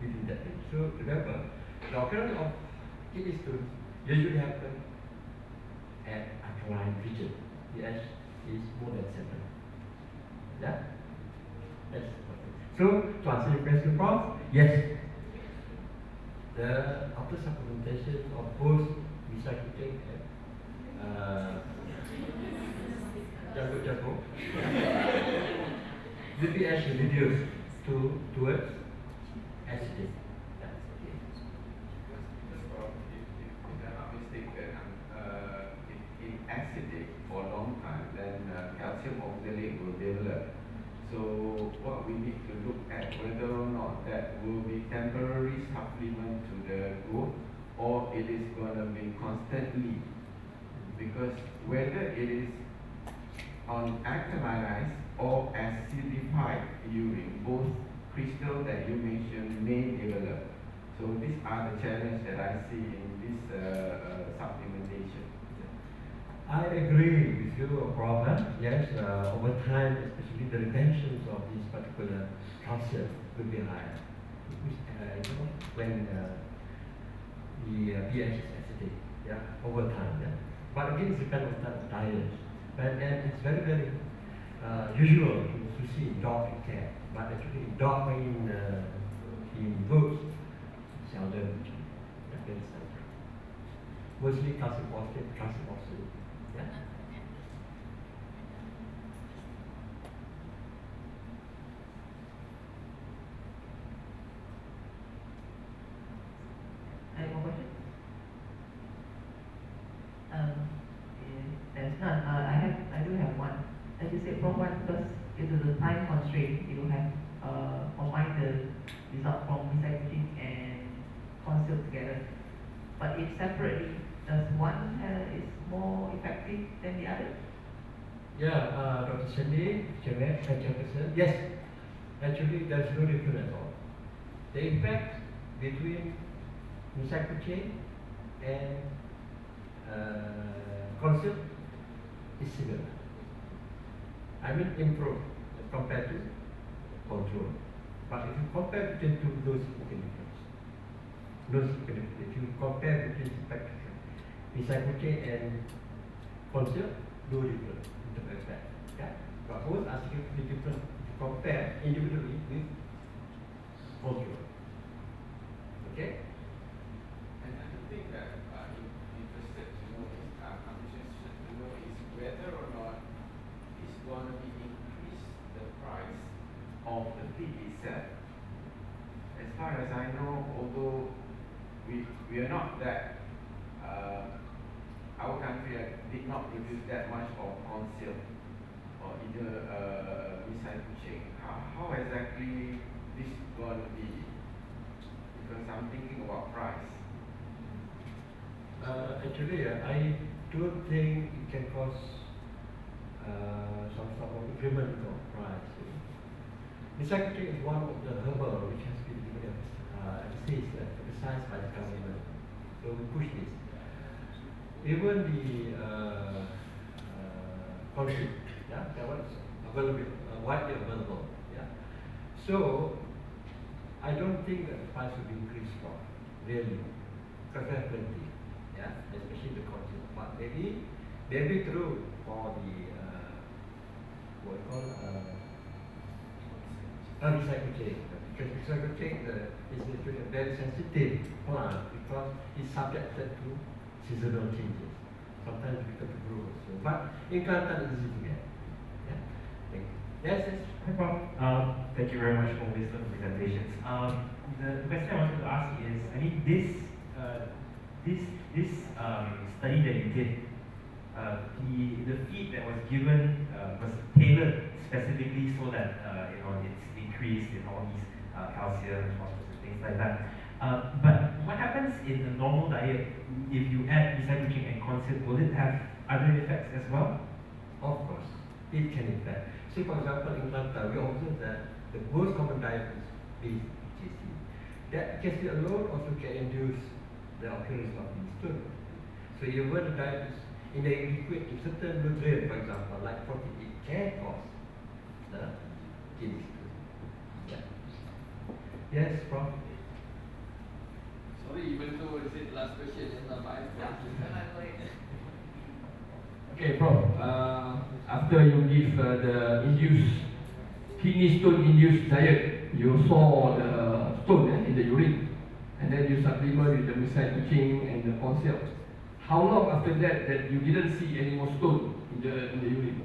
within that range. So remember, the occurrence of kidney stones usually happen at alkaline region. pH is more than 7. Yeah? That's important. So, to answer your question, Prof, yes, the after supplementation of both recycling and jago, the pH is reduced towards acidic. That's okay. If I'm not mistaken, if acidic for a long time, then calcium oxalate will develop. So what we need to look at whether or not that will be temporary supplement to the growth or it is going to be constantly. Because whether it is on alkalized or acidified urine, both crystal that you mentioned may develop. So these are the challenges that I see in this supplementation. I agree with you, Prof. Yes, over time, especially the retentions of this particular calcium will be higher. When the pH is acidic, yeah, over time. Yeah. But again, it depends on type of diet. And it's very, very usual to see in dog and cat. But actually, in dog in goats, seldom. Mostly calcium phosphate, calcium oxalate. Yeah. Any more questions? There's none. I do have one. As you said, from one, because due to the time constraint, you have combined the result from recycling and concealed together. But if separately, does one is more effective than the other? Yeah, Dr. Sandy, Chairperson. Yes, actually, there's no difference at all. The impact between recycle chain and concept is similar. I mean, improve compared to control. But if you compare between two, no significant difference. No significant difference. If you compare between recycle chain and concept, no difference in terms of effect. Yeah? But both are significantly different if you compare individually with control. Okay? And I think that I'm interested to know is, I'm interested to know is whether or not it's going to be increase the price of the feed itself. As far as I know, although we are not that, our country did not produce that much of conceal or either recycle chain. How exactly this going to be? Because I'm thinking about price. Actually, I don't think it can cause some sort of increment of price. Recycling is one of the herbal which has been given emphasized by the government. So we push this. Even the concept, yeah, that one is available, widely available. Yeah. So I don't think that the price will be increased for really, because we have plenty. Yeah, especially the concept. But maybe true for the what we call recycle chain. Because recycle chain is a very sensitive plant because it's subjected to seasonal changes. Sometimes difficult to grow. So, but in Kelantan it's easy to get. Yeah. Thank you. Yes. Hi, Prof. Thank you very much for wisdom presentations. The question I wanted to ask is, I mean, this study that you did, the feed that was given was tailored specifically so that it's increased in all these calcium, phosphorus, and things like that. But what happens in a normal diet if you add recycling and concept? Will it have other effects as well? Of course, it can affect. See, for example, in Kelantan, we observe that the most common diet is beef PJC. That PJC alone also can induce the occurrence of these stone. So even the diet is inadequate to certain nutrients, for example, like protein, it can cause the kidney stone. Yeah. Yes, Prof. Sorry, even though it's the last question, but I Okay, Prof. After you give the induced kidney stone induced diet, you saw the stone in the urine, and then you supplement with the methylene and the corn cells. How long after that you didn't see any more stone in the urine?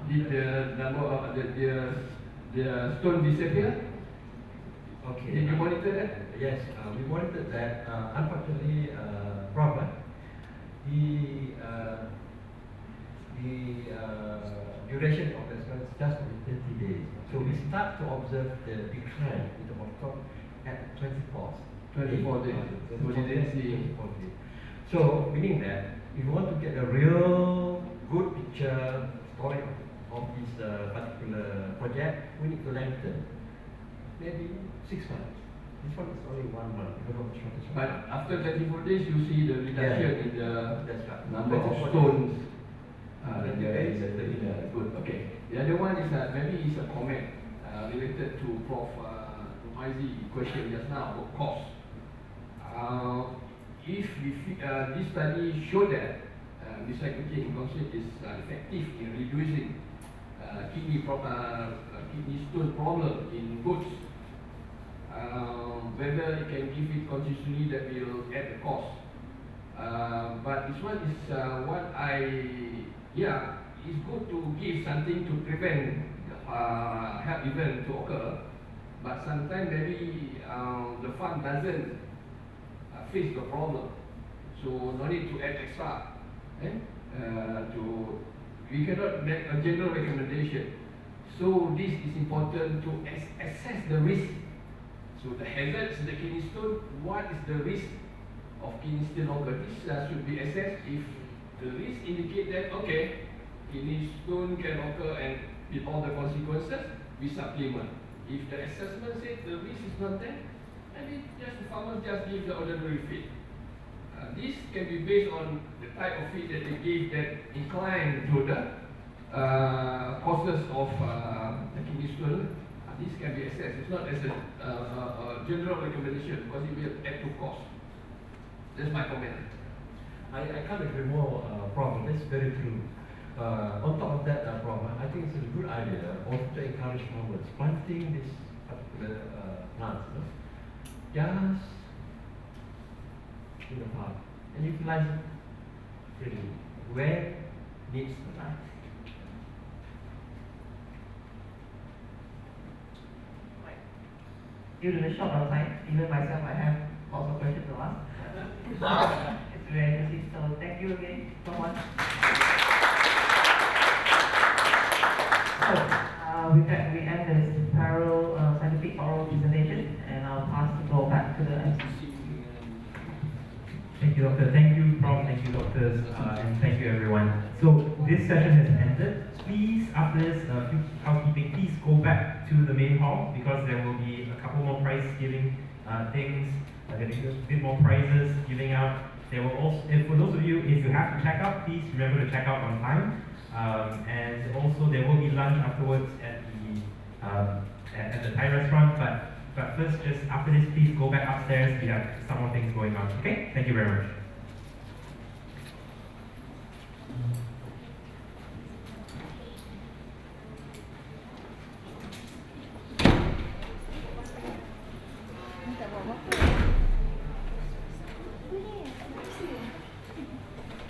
Did the number of the stone disappear? Okay. Did you monitor that? Yes, we monitored that. Unfortunately, Prof, the duration of the experiment is just only 30 days. So we start to observe the decline in the outcome at 24 days. So we didn't see. 24 days. So meaning that if you want to get a real good picture story of this particular project, we need to lengthen maybe 6 months. This one is only 1 month because of the shortest. But after 24 days, you see the reduction in the That's right. number of 24 stones. days. Good. Okay. The other one is maybe it's a comment related to Prof. Maizi's question just now about cost. If this study showed that recycling concept is effective in reducing kidney stone problem in goats, whether it can give it consistently, that will add the cost. But this one is it's good to give something to prevent health event to occur. But sometimes maybe the farm doesn't face the problem, so no need to add extra. We cannot make a general recommendation. So this is important to assess the risk. So the hazards, the kidney stone, what is the risk of kidney stone occur? This should be assessed. If the risk indicate that okay, kidney stone can occur and with all the consequences, we supplement. If the assessment said the risk is not there, maybe just the farmer just give the ordinary feed. This can be based on the type of feed that they give that incline to the causes of the kidney stone. This can be assessed. It's not as a general recommendation because it will add to cost. That's my comment. I can't agree more, Prof. That's very true. On top of that, Prof, I think it's a good idea also to encourage farmers planting this particular plants, just in the park and utilize it freely where needs the light. Due to the short of time, even myself, I have lots of questions to ask. It's very interesting. So thank you again so much. So with that, we end this scientific oral presentation, and I'll pass the floor back to the MC. Thank you, Doctor. Thank you, Prof. Thank you, doctors, and thank you, everyone. So this session has ended. Please, after this, housekeeping, please go back to the main hall because there will be a couple more prize giving things. There will be a bit more prizes giving out. There will also, and for those of you, if you have to check out, please remember to check out on time. And also, there will be lunch afterwards at the Thai restaurant. But first, just after this, please go back upstairs. We have some more things going on. Okay? Thank you very much.